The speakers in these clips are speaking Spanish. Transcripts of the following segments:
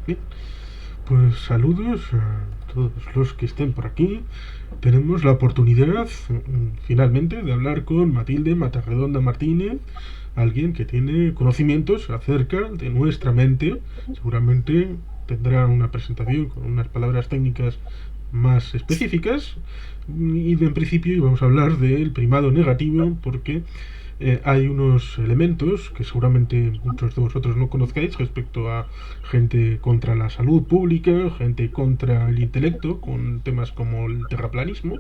Bien, pues saludos a todos los que estén por aquí. Tenemos la oportunidad, finalmente, de hablar con Matilde Matarredonda Martínez, alguien que tiene conocimientos acerca de nuestra mente. Seguramente tendrá una presentación con unas palabras técnicas más específicas. Y en principio vamos a hablar del primado negativo, porque hay unos elementos que seguramente muchos de vosotros no conozcáis respecto a gente contra la salud pública, gente contra el intelecto, con temas como el terraplanismo,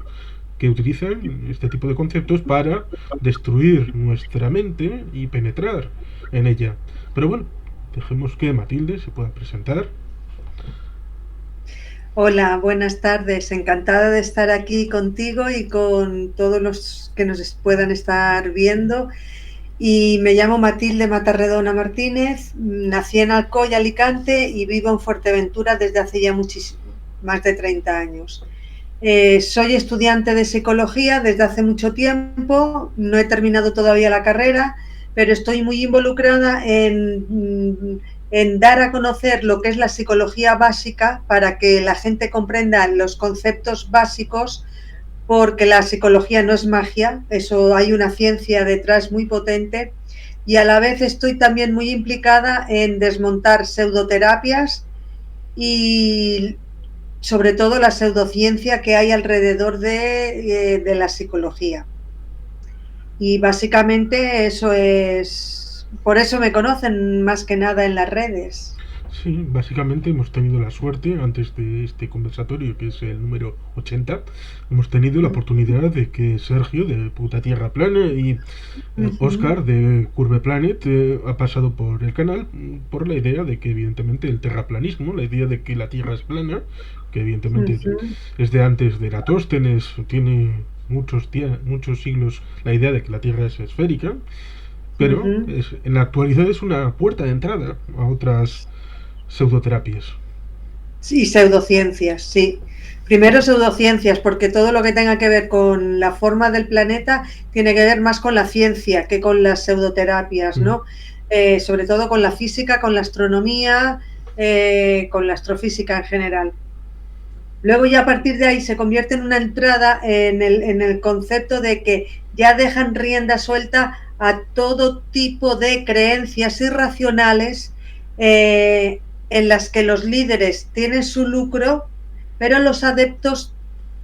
que utilizan este tipo de conceptos para destruir nuestra mente y penetrar en ella. Pero bueno, dejemos que Matilde se pueda presentar. Hola, buenas tardes. Encantada de estar aquí contigo y con todos los que nos puedan estar viendo. Y me llamo Matilde Matarredona Martínez, nací en Alcoy, Alicante, y vivo en Fuerteventura desde hace ya más de 30 años. Soy estudiante de psicología desde hace mucho tiempo, no he terminado todavía la carrera, pero estoy muy involucrada en dar a conocer lo que es la psicología básica para que la gente comprenda los conceptos básicos, porque la psicología no es magia, eso hay una ciencia detrás muy potente, y a la vez estoy también muy implicada en desmontar pseudoterapias y sobre todo la pseudociencia que hay alrededor de la psicología. Y básicamente eso es, por eso me conocen más que nada en las redes. Sí, básicamente hemos tenido la suerte, antes de este conversatorio, que es el número 80, hemos tenido la oportunidad de que Sergio, de Puta Tierra Plana, y Uh-huh. Oscar, de Curve Planet, ha pasado por el canal por la idea de que, evidentemente, el terraplanismo, la idea de que la Tierra es plana, que evidentemente Uh-huh. es de antes de Eratóstenes, tiene muchos siglos la idea de que la Tierra es esférica, pero Uh-huh. en la actualidad es una puerta de entrada a otras pseudoterapias. Sí, pseudociencias, sí. Primero pseudociencias, porque todo lo que tenga que ver con la forma del planeta tiene que ver más con la ciencia que con las pseudoterapias, Mm. ¿no? Sobre todo con la física, con la astronomía, con la astrofísica en general. Luego ya a partir de ahí se convierte en una entrada en el concepto de que ya dejan rienda suelta a todo tipo de creencias irracionales, en las que los líderes tienen su lucro, pero los adeptos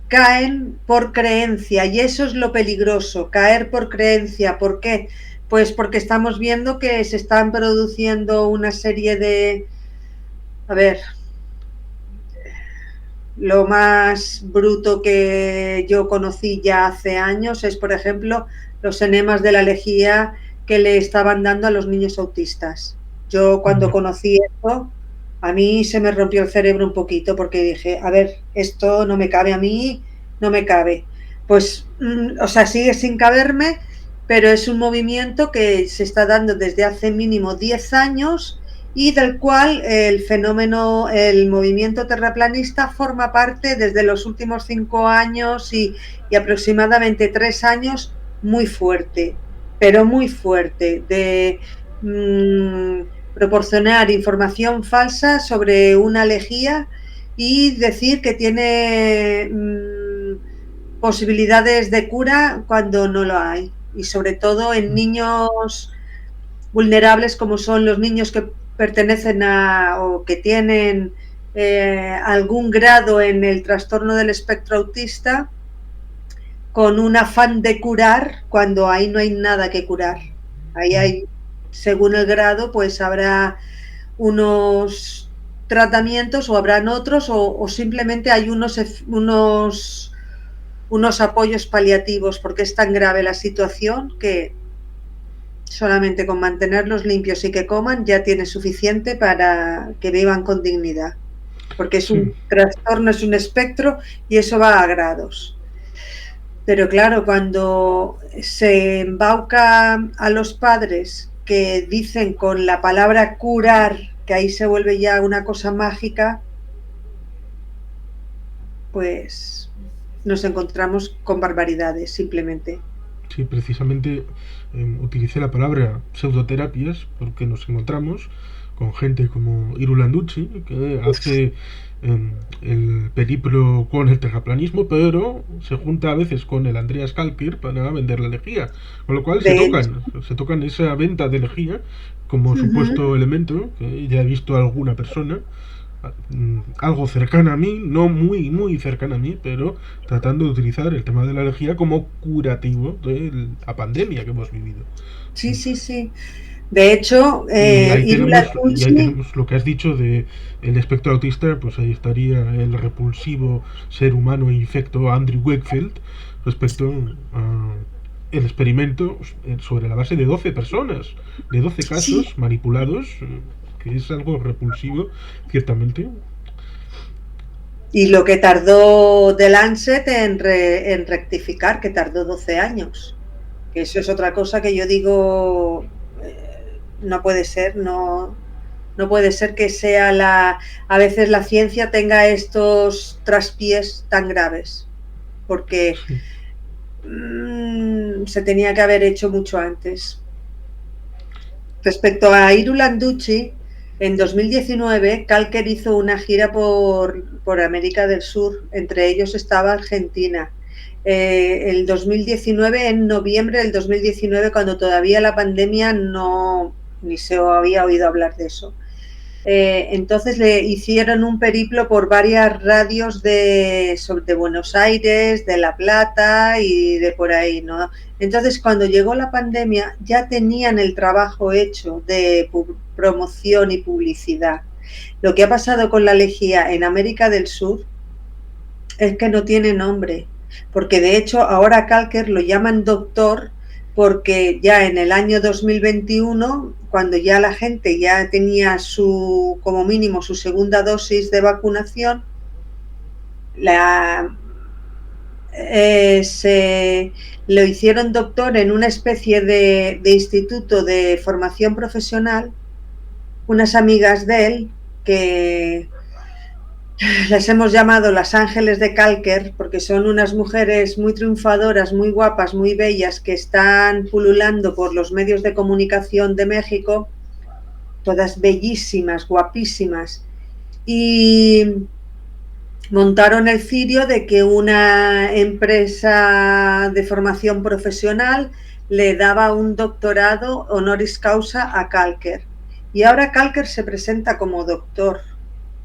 caen por creencia, y eso es lo peligroso, caer por creencia. ¿Por qué? Pues porque estamos viendo que se están produciendo una serie de, a ver, lo más bruto que yo conocí ya hace años es, por ejemplo, los enemas de la lejía que le estaban dando a los niños autistas. Yo cuando Ya. conocí esto, a mí se me rompió el cerebro un poquito, porque dije, a ver, esto no me cabe a mí, no me cabe. Pues, o sea, sigue sin caberme, pero es un movimiento que se está dando desde hace mínimo 10 años, y del cual el fenómeno, el movimiento terraplanista forma parte desde los últimos 5 años, y aproximadamente 3 años, muy fuerte, pero muy fuerte, de proporcionar información falsa sobre una lejía y decir que tiene posibilidades de cura cuando no lo hay, y sobre todo en niños vulnerables, como son los niños que pertenecen a o que tienen algún grado en el trastorno del espectro autista, con un afán de curar cuando ahí no hay nada que curar. Ahí hay, según el grado, pues habrá unos tratamientos o habrán otros, o simplemente hay unos apoyos paliativos, porque es tan grave la situación que solamente con mantenerlos limpios y que coman ya tiene suficiente para que vivan con dignidad, porque es Sí, un trastorno, es un espectro, y eso va a grados. Pero claro, cuando se embauca a los padres que dicen con la palabra curar, que ahí se vuelve ya una cosa mágica, pues nos encontramos con barbaridades, simplemente. Sí, precisamente utilicé la palabra pseudoterapias porque nos encontramos con gente como Iru Landucci, que hace el periplo con el terraplanismo, pero se junta a veces con el Andreas Kalkir para vender la lejía. Con lo cual De hecho. se tocan esa venta de lejía como Ujú. supuesto elemento que ya he visto a alguna persona algo cercana a mí, no muy cercana a mí, pero tratando de utilizar el tema de la alergia como curativo de la pandemia que hemos vivido. Sí, sí, sí. De hecho, Iru Y ahí Landucci. tenemos lo que has dicho de el espectro autista, pues ahí estaría el repulsivo ser humano infecto Andrew Wakefield respecto a el experimento sobre la base de 12 personas, de 12 Sí, casos manipulados, que es algo repulsivo, ciertamente. y lo que tardó The Lancet en rectificar, que tardó 12 años. Que eso es otra cosa que yo digo, no puede ser, no puede ser que sea a veces la ciencia tenga estos traspiés tan graves, porque Sí. se tenía que haber hecho mucho antes. Respecto a Iru Landucci, en 2019 Kalker hizo una gira por América del Sur, entre ellos estaba Argentina. El 2019, en noviembre del 2019, cuando todavía la pandemia no, ni se había oído hablar de eso. Entonces le hicieron un periplo por varias radios de Buenos Aires, de La Plata y de por ahí, ¿no? Entonces, cuando llegó la pandemia, ya tenían el trabajo hecho de promoción y publicidad. Lo que ha pasado con la lejía en América del Sur es que no tiene nombre, porque de hecho ahora Kalker lo llaman doctor porque ya en el año 2021, cuando ya la gente ya tenía como mínimo su segunda dosis de vacunación, la, se lo hicieron doctor en una especie de instituto de formación profesional, unas amigas de él que las hemos llamado las ángeles de Calker porque son unas mujeres muy triunfadoras, muy guapas, muy bellas, que están pululando por los medios de comunicación de México, todas bellísimas, guapísimas, y montaron el cirio de que una empresa de formación profesional le daba un doctorado honoris causa a Calker. Y ahora Calker se presenta como doctor.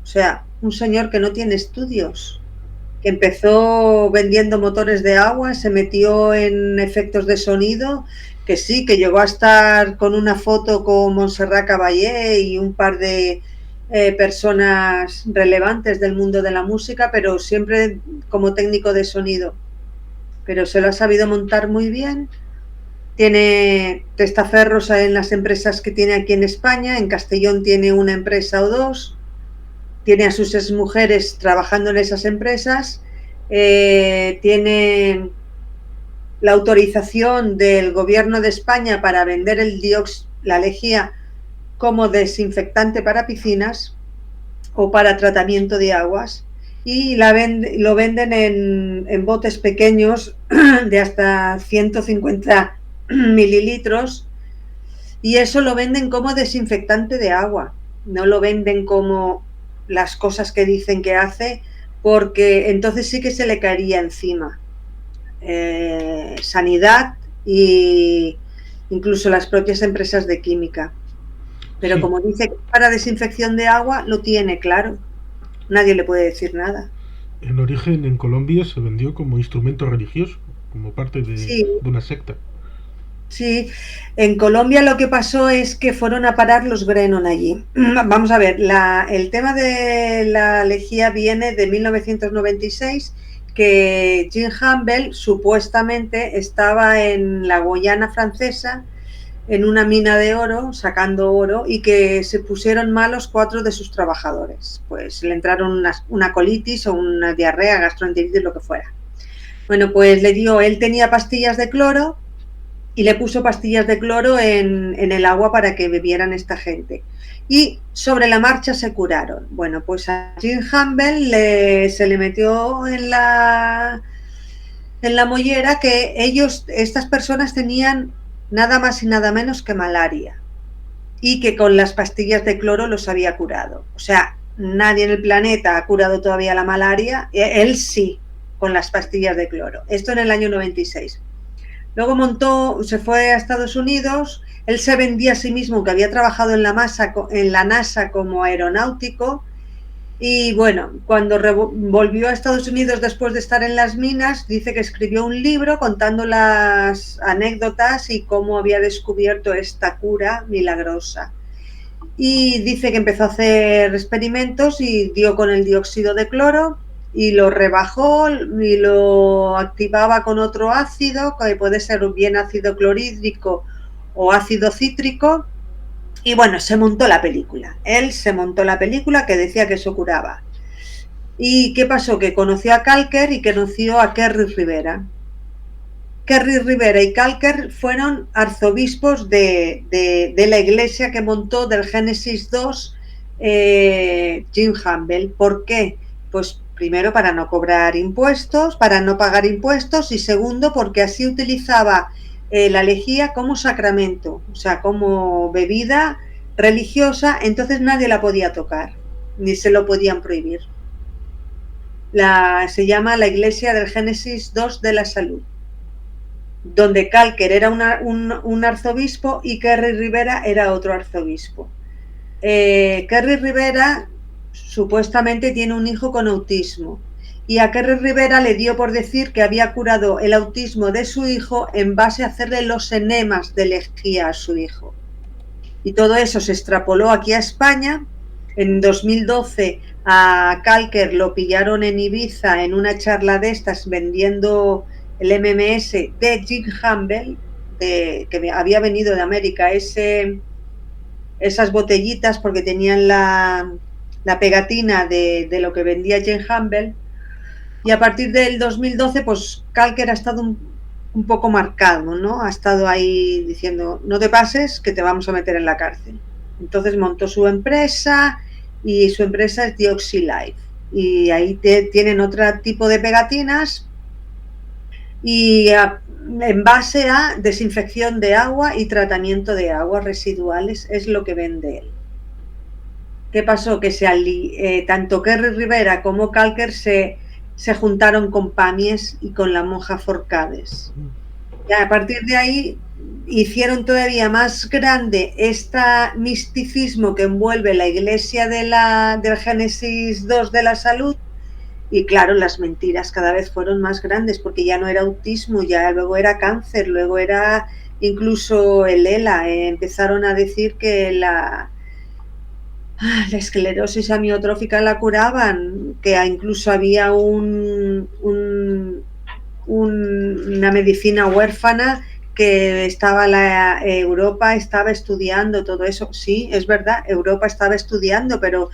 O sea, un señor que no tiene estudios, que empezó vendiendo motores de agua, se metió en efectos de sonido, que sí, que llegó a estar con una foto con Montserrat Caballé y un par de personas relevantes del mundo de la música, pero siempre como técnico de sonido. Pero se lo ha sabido montar muy bien. Tiene testaferros en las empresas que tiene aquí en España. En Castellón tiene una empresa o dos. Tiene a sus exmujeres trabajando en esas empresas. Tiene la autorización del gobierno de España para vender la lejía como desinfectante para piscinas o para tratamiento de aguas, y lo venden en botes pequeños de hasta 150 mililitros, y eso lo venden como desinfectante de agua, no lo venden como las cosas que dicen que hace, porque entonces sí que se le caería encima sanidad e incluso las propias empresas de química. Pero Sí, como dice que para desinfección de agua, lo tiene claro. Nadie le puede decir nada. en origen en Colombia se vendió como instrumento religioso, como parte Sí, de una secta. sí. En Colombia lo que pasó es que fueron a parar los Brennan allí. Vamos a ver, el tema de la lejía viene de 1996, que Jim Campbell supuestamente estaba en la Guayana francesa en una mina de oro, sacando oro, y que se pusieron malos 4 de sus trabajadores. Pues le entraron una colitis o una diarrea, gastroenteritis, lo que fuera. Bueno, pues él tenía pastillas de cloro y le puso pastillas de cloro en el agua para que bebieran esta gente. Y sobre la marcha se curaron. Bueno, pues a Jim Campbell se le metió en la mollera que estas personas tenían nada más y nada menos que malaria y que con las pastillas de cloro los había curado. O sea, nadie en el planeta ha curado todavía la malaria, él sí, con las pastillas de cloro. Esto en el año 96. Luego se fue a Estados Unidos, él se vendía a sí mismo que había trabajado en la NASA como aeronáutico. Y bueno, cuando volvió a Estados Unidos después de estar en las minas, dice que escribió un libro contando las anécdotas y cómo había descubierto esta cura milagrosa. Y dice que empezó a hacer experimentos y dio con el dióxido de cloro y lo rebajó y lo activaba con otro ácido, que puede ser bien ácido clorhídrico o ácido cítrico. Y bueno, se montó la película. Él se montó la película que decía que eso curaba. ¿Y qué pasó? Que conoció a Kalker y conoció a Kerry Rivera. Kerry Rivera y Kalker fueron arzobispos de la iglesia que montó del Génesis 2 Jim Campbell. ¿Por qué? Pues primero para no cobrar impuestos, para no pagar impuestos, y segundo porque así utilizaba la lejía como sacramento, o sea, como bebida religiosa, entonces nadie la podía tocar, ni se lo podían prohibir. Se llama la Iglesia del Génesis 2 de la Salud, donde Kalker era un arzobispo y Kerry Rivera era otro arzobispo. Kerry Rivera supuestamente tiene un hijo con autismo, y a Kerry Rivera le dio por decir que había curado el autismo de su hijo en base a hacerle los enemas de lejía a su hijo. Y todo eso se extrapoló aquí a España. En 2012 a Kalker lo pillaron en Ibiza en una charla de estas vendiendo el MMS de Jim Campbell, que había venido de América, esas botellitas porque tenían la pegatina de lo que vendía Jim Campbell. Y a partir del 2012, pues Kalker ha estado un poco marcado, ¿no? Ha estado ahí diciendo, no te pases, que te vamos a meter en la cárcel. Entonces montó su empresa, y su empresa es DioxyLife. Y ahí tienen otro tipo de pegatinas y en base a desinfección de agua y tratamiento de aguas residuales es lo que vende él. ¿Qué pasó? Que tanto Kerry Rivera como Kalker se juntaron con Pamies y con la monja Forcades. Y a partir de ahí hicieron todavía más grande este misticismo que envuelve la iglesia del Génesis 2 de la salud. Y claro, las mentiras cada vez fueron más grandes, porque ya no era autismo, ya luego era cáncer, luego era incluso el ELA. Empezaron a decir que la esclerosis amiotrófica la curaban, que incluso había una medicina huérfana que Europa estaba estudiando todo eso. Sí, es verdad, Europa estaba estudiando, pero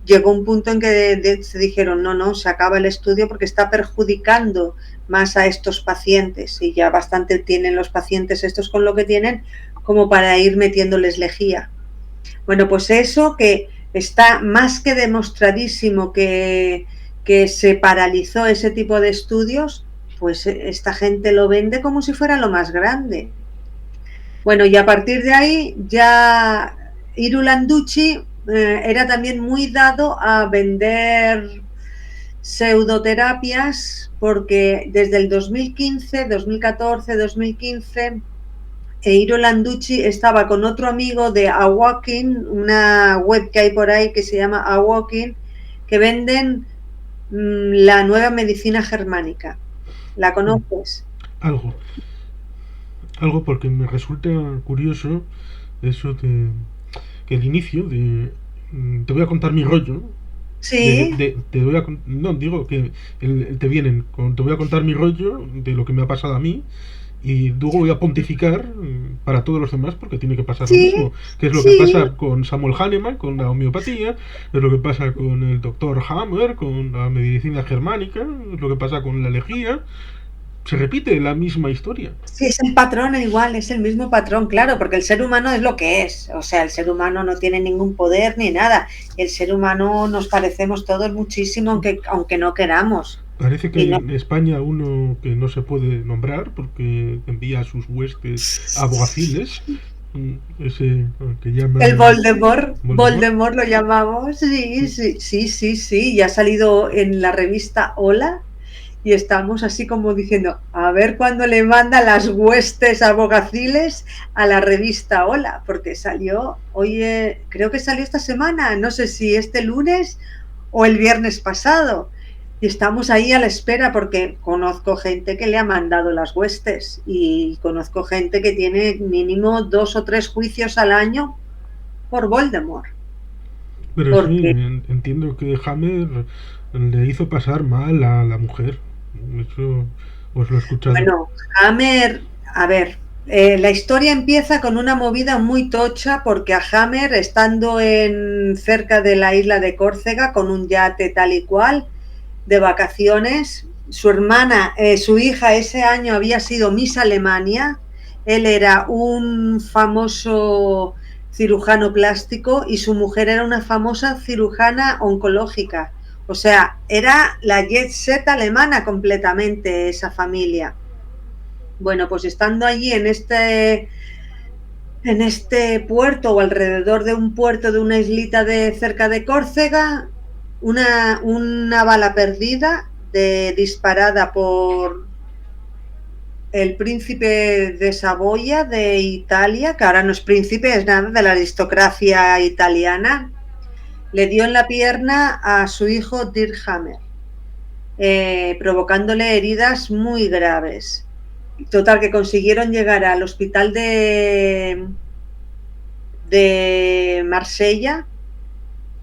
llegó un punto en que se dijeron, no, se acaba el estudio porque está perjudicando más a estos pacientes, y ya bastante tienen los pacientes estos con lo que tienen como para ir metiéndoles lejía. Bueno, pues eso, que está más que demostradísimo que se paralizó ese tipo de estudios, pues esta gente lo vende como si fuera lo más grande. Bueno, y a partir de ahí ya Iru Landucci era también muy dado a vender pseudoterapias, porque desde el 2015, 2014, 2015... Iru Landucci estaba con otro amigo de Awaken, una web que hay por ahí que se llama Awaken, que venden la nueva medicina germánica. ¿La conoces? Algo, porque me resulta curioso eso de que el inicio de te voy a contar mi rollo. Sí. No, digo que te vienen con te voy a contar mi rollo de lo que me ha pasado a mí, y luego voy a pontificar para todos los demás, porque tiene que pasar lo mismo, que es lo que pasa con Samuel Hahnemann con la homeopatía, es lo que pasa con el doctor Hammer con la medicina germánica, es lo que pasa con la lejía. Se repite la misma historia. Sí, es el patrón igual, es el mismo patrón, claro, porque el ser humano es lo que es. O sea, el ser humano no tiene ningún poder ni nada. El ser humano nos parecemos todos muchísimo, aunque no queramos. Parece que Y hay no, en España uno que no se puede nombrar porque envía a sus huestes alguaciles. Ese que el llaman Voldemort, Voldemort. Voldemort lo llamamos, sí, sí, sí, sí, sí, y ha salido en la revista Hola y estamos así como diciendo, a ver cuándo le manda las huestes abogaciles a la revista Hola, porque salió, oye, creo que salió esta semana, no sé si este lunes o el viernes pasado. Y estamos ahí a la espera porque conozco gente que le ha mandado las huestes y conozco gente que tiene mínimo 2 o 3 juicios al año por Voldemort. Pero sí, Porque, entiendo que Hammer le hizo pasar mal a la mujer. Eso os lo he escuchado. bueno, Hammer, a ver, la historia empieza con una movida muy tocha porque a Hammer, estando cerca de la isla de Córcega con un yate tal y cual, de vacaciones, su hermana, su hija ese año había sido Miss Alemania, él era un famoso cirujano plástico y su mujer era una famosa cirujana oncológica. O sea, era la jet set alemana completamente esa familia. Bueno, pues estando allí en este puerto o alrededor de un puerto de una islita de cerca de Córcega, una bala perdida disparada por el príncipe de Saboya de Italia, que ahora no es príncipe, es nada de la aristocracia italiana, le dio en la pierna a su hijo Dirk Hammer, provocándole heridas muy graves. Total, que consiguieron llegar al hospital de Marsella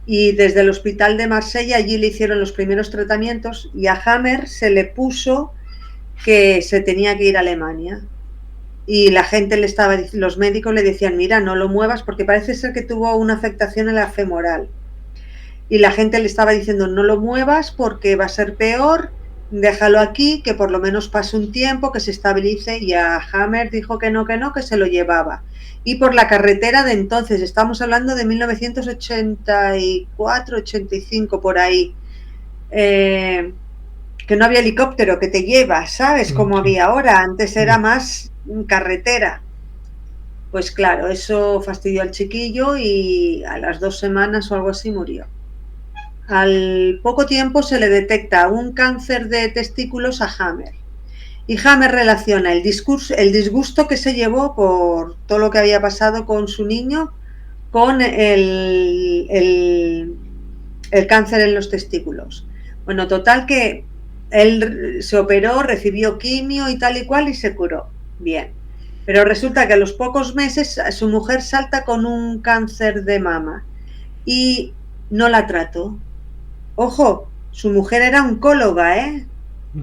y desde el hospital de Marsella allí le hicieron los primeros tratamientos y a Hammer se le puso que se tenía que ir a Alemania. Y la gente los médicos le decían, mira, no lo muevas porque parece ser que tuvo una afectación en la femoral. Y la gente le estaba diciendo, no lo muevas porque va a ser peor, déjalo aquí, que por lo menos pase un tiempo, que se estabilice. Y a Hammer dijo que no, que se lo llevaba. Y por la carretera de entonces, estamos hablando de 1984, 85, por ahí, que no había helicóptero que te lleva, ¿sabes? Como Sí. había ahora, antes era No. más carretera. Pues claro, eso fastidió al chiquillo y a las 2 semanas o algo así murió. Al poco tiempo se le detecta un cáncer de testículos a Hammer. Y Hammer relaciona el disgusto que se llevó por todo lo que había pasado con su niño con el cáncer en los testículos. Bueno, total que él se operó, recibió quimio y tal y cual y se curó. Bien. Pero resulta que a los pocos meses su mujer salta con un cáncer de mama y no la trató. Ojo, su mujer era oncóloga, ¿eh?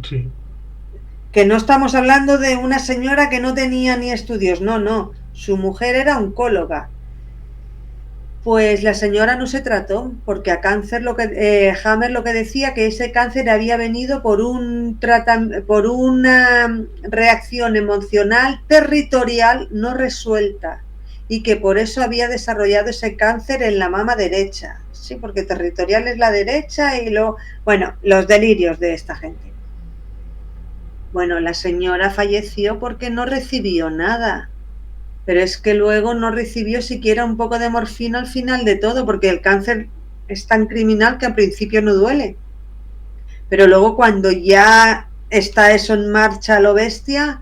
Sí. Que no estamos hablando de una señora que no tenía ni estudios, no, no. Su mujer era oncóloga. Pues la señora no se trató, porque a cáncer Hammer lo que decía que ese cáncer había venido por una reacción emocional territorial no resuelta y que por eso había desarrollado ese cáncer en la mama derecha. Sí, porque territorial es la derecha bueno, los delirios de esta gente. Bueno, la señora falleció porque no recibió nada. Pero es que luego no recibió siquiera un poco de morfina al final de todo, porque el cáncer es tan criminal que al principio no duele. Pero luego cuando ya está eso en marcha a lo bestia,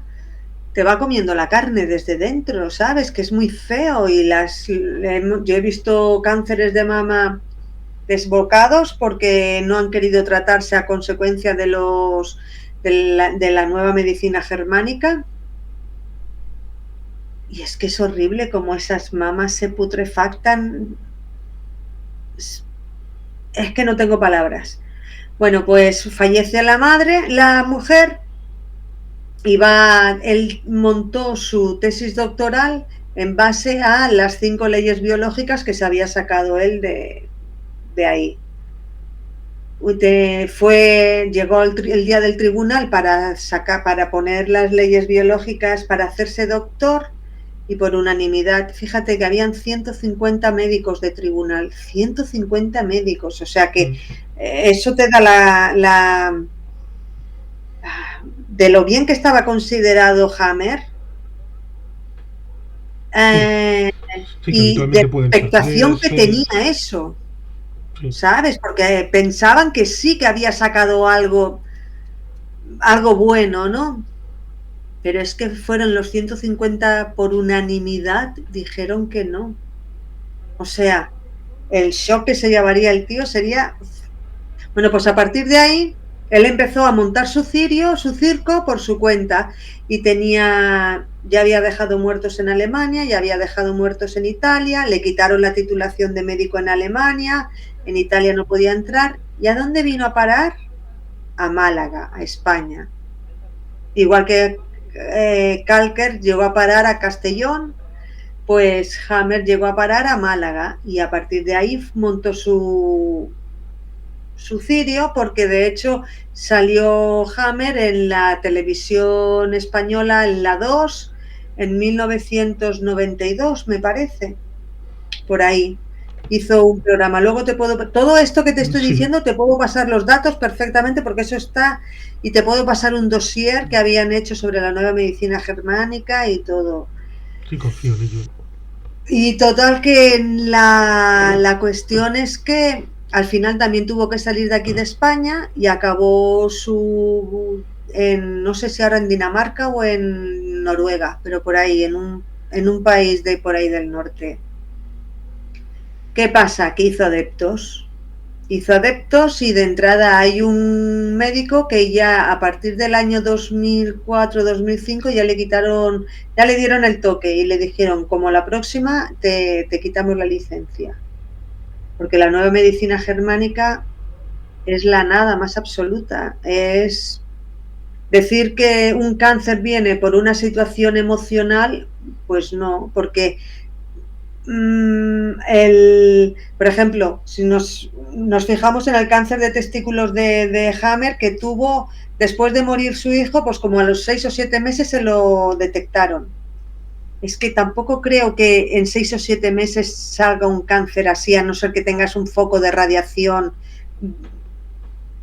te va comiendo la carne desde dentro, ¿sabes? Que es muy feo y yo he visto cánceres de mama desbocados porque no han querido tratarse a consecuencia de la nueva medicina germánica. Y es que es horrible como esas mamas se putrefactan. Es que no tengo palabras. Bueno, pues fallece la mujer, y él montó su tesis doctoral en base a las 5 leyes biológicas que se había sacado él de ahí. Llegó el día del tribunal para poner las leyes biológicas para hacerse doctor. Y por unanimidad, fíjate que habían 150 médicos de tribunal, 150 médicos, o sea que eso te da de lo bien que estaba considerado Hammer, Sí, que y de habitualmente pueden expectación que perderse. tenía eso, Sí, ¿sabes? Porque pensaban que sí que había sacado algo bueno, ¿no? Pero es que fueron los 150 por unanimidad, dijeron que no. O sea, el shock que se llevaría el tío sería... Bueno, pues a partir de ahí, él empezó a montar su circo por su cuenta y ya había dejado muertos en Alemania, ya había dejado muertos en Italia, le quitaron la titulación de médico en Alemania, en Italia no podía entrar. ¿Y a dónde vino a parar? A Málaga, a España. Igual que Calker llegó a parar a Castellón, pues Hammer llegó a parar a Málaga y a partir de ahí montó su cirio, porque de hecho salió Hammer en la televisión española, en la 2, en 1992, me parece, por ahí. Hizo un programa. Luego todo esto que te estoy sí, diciendo, te puedo pasar los datos perfectamente porque eso está, y te puedo pasar un dossier que habían hecho sobre la nueva medicina germánica y todo. sí, confío en ello. Y total que la cuestión es que al final también tuvo que salir de aquí de España y acabó no sé si ahora en Dinamarca o en Noruega, pero por ahí, en un país de por ahí del norte. ¿Qué pasa? Que hizo adeptos y de entrada hay un médico que ya a partir del año 2004-2005 ya ya le dieron el toque y le dijeron, como la próxima te quitamos la licencia, porque la nueva medicina germánica es la nada más absoluta, es decir que un cáncer viene por una situación emocional, pues no, porque por ejemplo, si nos fijamos en el cáncer de testículos de Hammer que tuvo después de morir su hijo, pues como a los 6 o 7 meses se lo detectaron. Es que tampoco creo que en 6 o 7 meses salga un cáncer así, a no ser que tengas un foco de radiación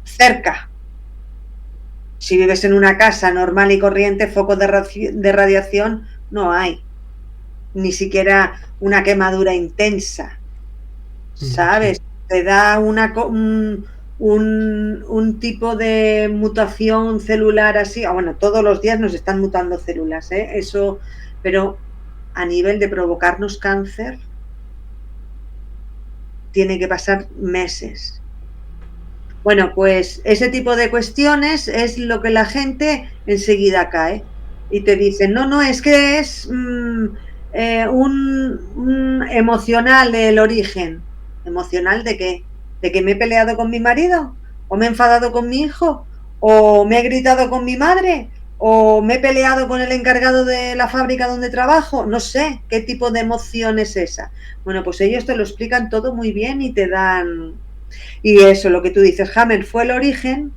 cerca. Si vives en una casa normal y corriente, focos de radiación no hay. Ni siquiera una quemadura intensa. Sí, ¿Sabes? Te da un tipo de mutación celular así. Bueno, todos los días nos están mutando células, ¿eh? Eso, pero a nivel de provocarnos cáncer, tiene que pasar meses. Bueno, pues ese tipo de cuestiones es lo que la gente enseguida cae y te dicen, no, no, es que es un emocional el origen. ¿Emocional de qué? ¿De que me he peleado con mi marido? ¿O me he enfadado con mi hijo? ¿O me he gritado con mi madre? ¿O me he peleado con el encargado de la fábrica donde trabajo? No sé qué tipo de emoción es esa. Bueno, pues ellos te lo explican todo muy bien y te dan... Y eso, lo que tú dices, Hammer fue el origen,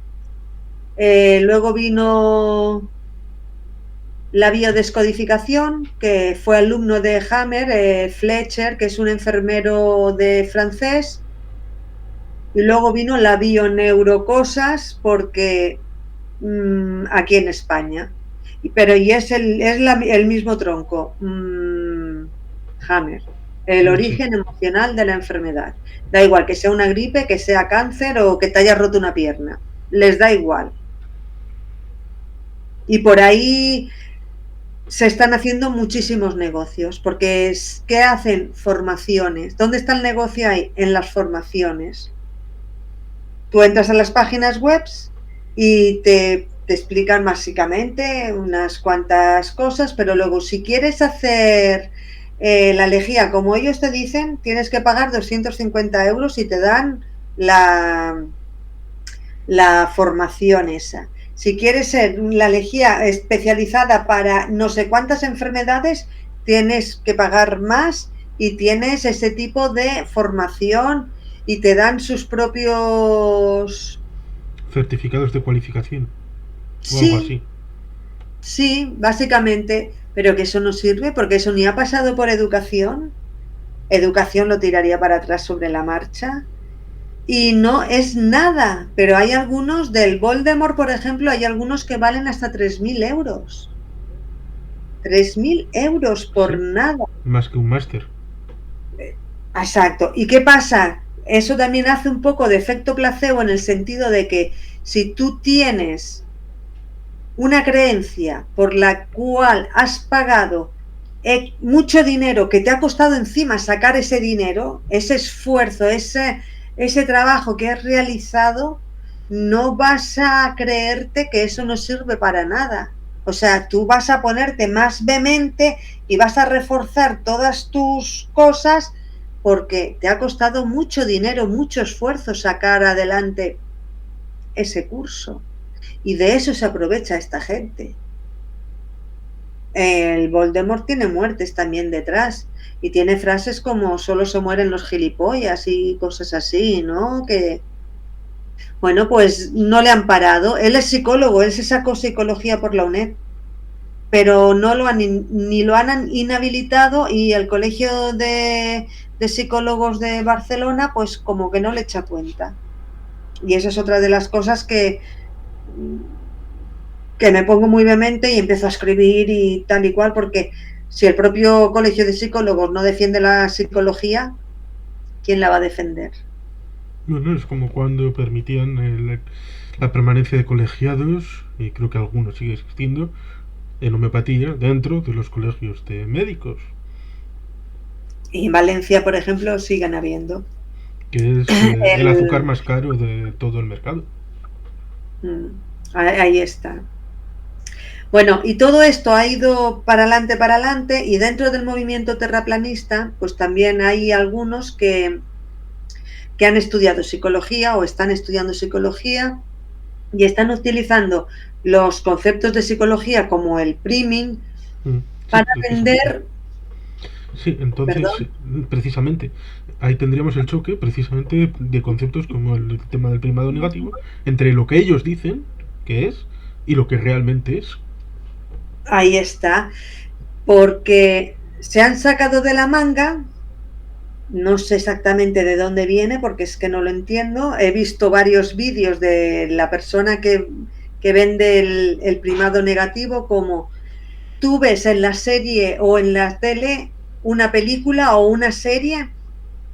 luego vino la biodescodificación, que fue alumno de Hammer, Fletcher, que es un enfermero de francés, y luego vino la bioneurocosas, porque aquí en España. Pero y es el mismo tronco, Hammer, el sí. origen emocional de la enfermedad. Da igual que sea una gripe, que sea cáncer o que te hayas roto una pierna. Les da igual. Y por ahí se están haciendo muchísimos negocios, porque ¿qué hacen? Formaciones. ¿Dónde está el negocio ahí? En las formaciones. Tú entras a las páginas web y te explican básicamente unas cuantas cosas, pero luego si quieres hacer la lejía como ellos te dicen, tienes que pagar 250 euros y te dan la formación esa. Si quieres ser la lejía especializada para no sé cuántas enfermedades, tienes que pagar más y tienes ese tipo de formación y te dan sus propios... Certificados de cualificación o algo Sí, así. sí, básicamente, pero que eso no sirve porque eso ni ha pasado por educación. Educación lo tiraría para atrás sobre la marcha. y no es nada, pero hay algunos del Voldemort, por ejemplo, hay algunos que valen hasta 3.000 euros. 3.000 euros por Sí, nada. más que un máster. Exacto. ¿Y qué pasa? Eso también hace un poco de efecto placebo en el sentido de que si tú tienes una creencia por la cual has pagado mucho dinero, que te ha costado encima sacar ese dinero, ese esfuerzo, ese trabajo que has realizado, no vas a creerte que eso no sirve para nada. O sea, tú vas a ponerte más vehemente y vas a reforzar todas tus cosas porque te ha costado mucho dinero, mucho esfuerzo sacar adelante ese curso. Y de eso se aprovecha esta gente. El Voldemort tiene muertes también detrás y tiene frases como solo se mueren los gilipollas y cosas así, ¿no? Que, bueno, pues no le han parado. Él es psicólogo, él se sacó psicología por la UNED, pero no lo han ni lo han inhabilitado y el Colegio de Psicólogos de Barcelona pues como que no le echa cuenta. Y esa es otra de las cosas que me pongo muy vehemente y empiezo a escribir y tal y cual, porque si el propio colegio de psicólogos no defiende la psicología, ¿quién la va a defender? Bueno, es como cuando permitían la permanencia de colegiados, y creo que algunos sigue existiendo, en homeopatía dentro de los colegios de médicos, Y en Valencia, por ejemplo, siguen habiendo. que es el azúcar El, más caro de todo el mercado. ahí está. Bueno, y todo esto ha ido para adelante, y dentro del movimiento terraplanista, pues también hay algunos que han estudiado psicología o están estudiando psicología y están utilizando los conceptos de psicología como el priming Sí, para precisamente. vender, Sí, entonces, perdón, precisamente, ahí tendríamos el choque, precisamente, de conceptos como el tema del primado negativo, entre lo que ellos dicen que es y lo que realmente es. ahí está, porque se han sacado de la manga, no sé exactamente de dónde viene, porque es que no lo entiendo, he visto varios vídeos de la persona que vende el primado negativo, como tú ves en la serie o en la tele una película o una serie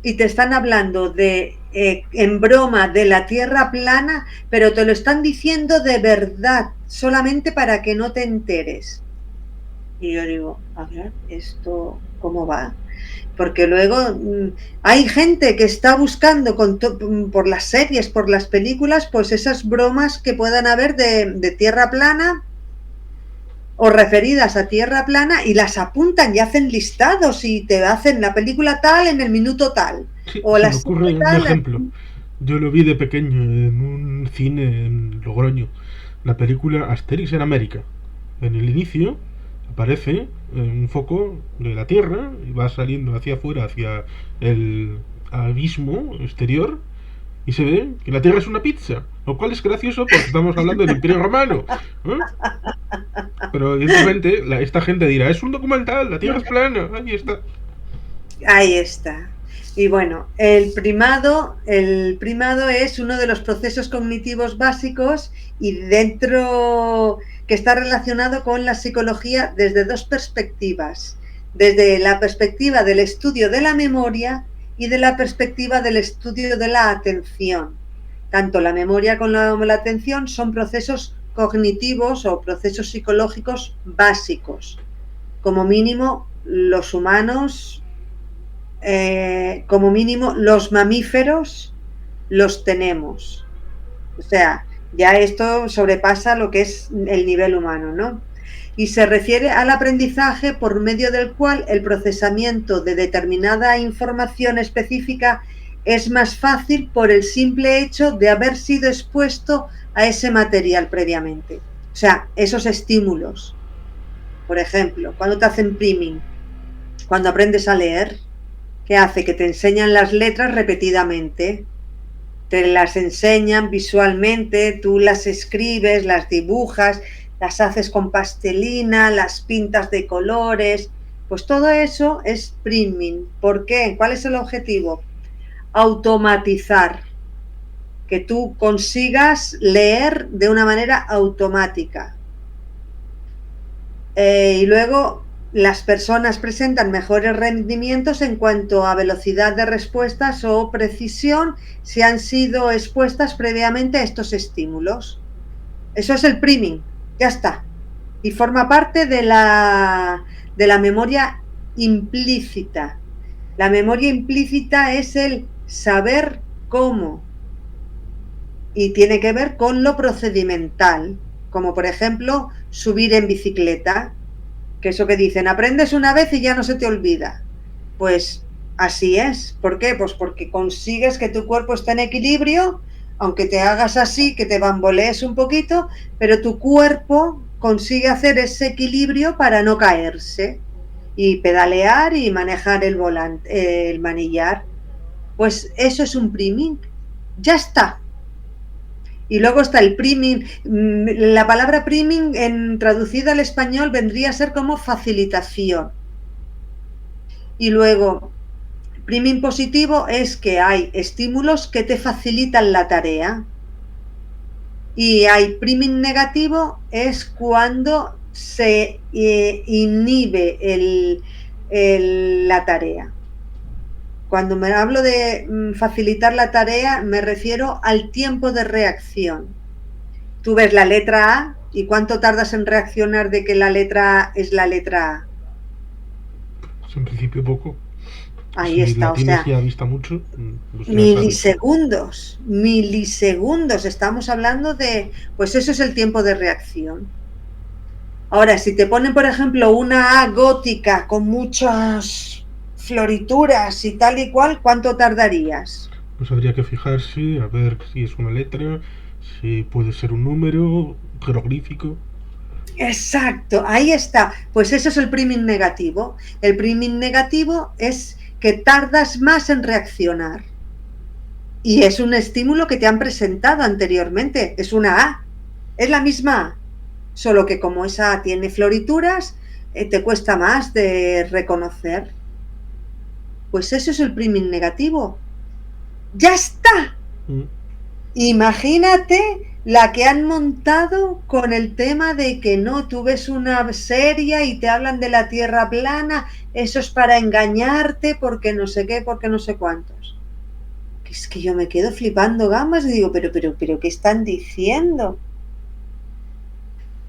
y te están hablando en broma de la Tierra plana, pero te lo están diciendo de verdad, solamente para que no te enteres. Y yo digo, a ver, ¿esto cómo va? Porque luego hay gente que está buscando por las series, por las películas, pues esas bromas que puedan haber de Tierra plana o referidas a Tierra plana, y las apuntan y hacen listados y te hacen la película tal en el minuto tal Sí, o se la me serie ocurre un tal. ejemplo. Yo lo vi de pequeño en un cine en Logroño, la película Asterix en América. En el inicio aparece un foco de la Tierra y va saliendo hacia afuera, hacia el abismo exterior, y se ve que la Tierra es una pizza, lo cual es gracioso porque estamos hablando del Imperio Romano. ¿Eh? Pero evidentemente esta gente dirá, es un documental, la Tierra es plana, ahí está. Ahí está. Y bueno, el primado es uno de los procesos cognitivos básicos y dentro que está relacionado con la psicología desde dos perspectivas, desde la perspectiva del estudio de la memoria y de la perspectiva del estudio de la atención. Tanto la memoria como la atención son procesos cognitivos o procesos psicológicos básicos. Como mínimo, los humanos, como mínimo, los mamíferos los tenemos. O sea, ya esto sobrepasa lo que es el nivel humano, ¿no? Y se refiere al aprendizaje por medio del cual el procesamiento de determinada información específica es más fácil por el simple hecho de haber sido expuesto a ese material previamente. O sea, esos estímulos. Por ejemplo, cuando te hacen priming, cuando aprendes a leer, ¿qué hace? Que te enseñan las letras repetidamente, te las enseñan visualmente, tú las escribes, las dibujas, las haces con pastelina, las pintas de colores, pues todo eso es priming. ¿Por qué? ¿Cuál es el objetivo? Automatizar. que tú consigas leer de una manera automática. Y luego las personas presentan mejores rendimientos en cuanto a velocidad de respuestas o precisión si han sido expuestas previamente a estos estímulos. Eso es el priming, ya está. Y forma parte de la memoria implícita. La memoria implícita es el saber cómo y tiene que ver con lo procedimental, como por ejemplo subir en bicicleta, que eso que dicen, aprendes una vez y ya no se te olvida. Pues así es. ¿Por qué? Pues porque consigues que tu cuerpo esté en equilibrio, aunque te hagas así, que te bambolees un poquito, pero tu cuerpo consigue hacer ese equilibrio para no caerse y pedalear y manejar el volante, el manillar. Pues eso es un priming. Ya está. Y luego está el priming. La palabra priming traducida al español vendría a ser como facilitación. Y luego, priming positivo es que hay estímulos que te facilitan la tarea. Y hay priming negativo es cuando se inhibe la tarea. Cuando me hablo de facilitar la tarea, me refiero al tiempo de reacción. Tú ves la letra A y ¿cuánto tardas en reaccionar de que la letra A es la letra A? Pues en principio poco. Ahí si está, la o tienes sea, ya vista mucho, pues milisegundos, milisegundos. Estamos hablando de, pues eso es el tiempo de reacción. Ahora, si te ponen, por ejemplo, una A gótica con muchas florituras y tal y cual, ¿cuánto tardarías? Pues habría que fijarse, a ver si es una letra, si puede ser un número, jeroglífico. Exacto, ahí está. Pues eso es el priming negativo. El priming negativo es que tardas más en reaccionar. Y es un estímulo que te han presentado anteriormente. Es una A. Es la misma A. Solo que como esa A tiene florituras, te cuesta más de reconocer. Pues eso es el priming negativo. ¡Ya está! Imagínate la que han montado con el tema de que no, tú ves una serie y te hablan de la tierra plana, eso es para engañarte porque no sé qué, porque no sé cuántos. Que es que yo me quedo flipando gambas y digo, pero, ¿qué están diciendo?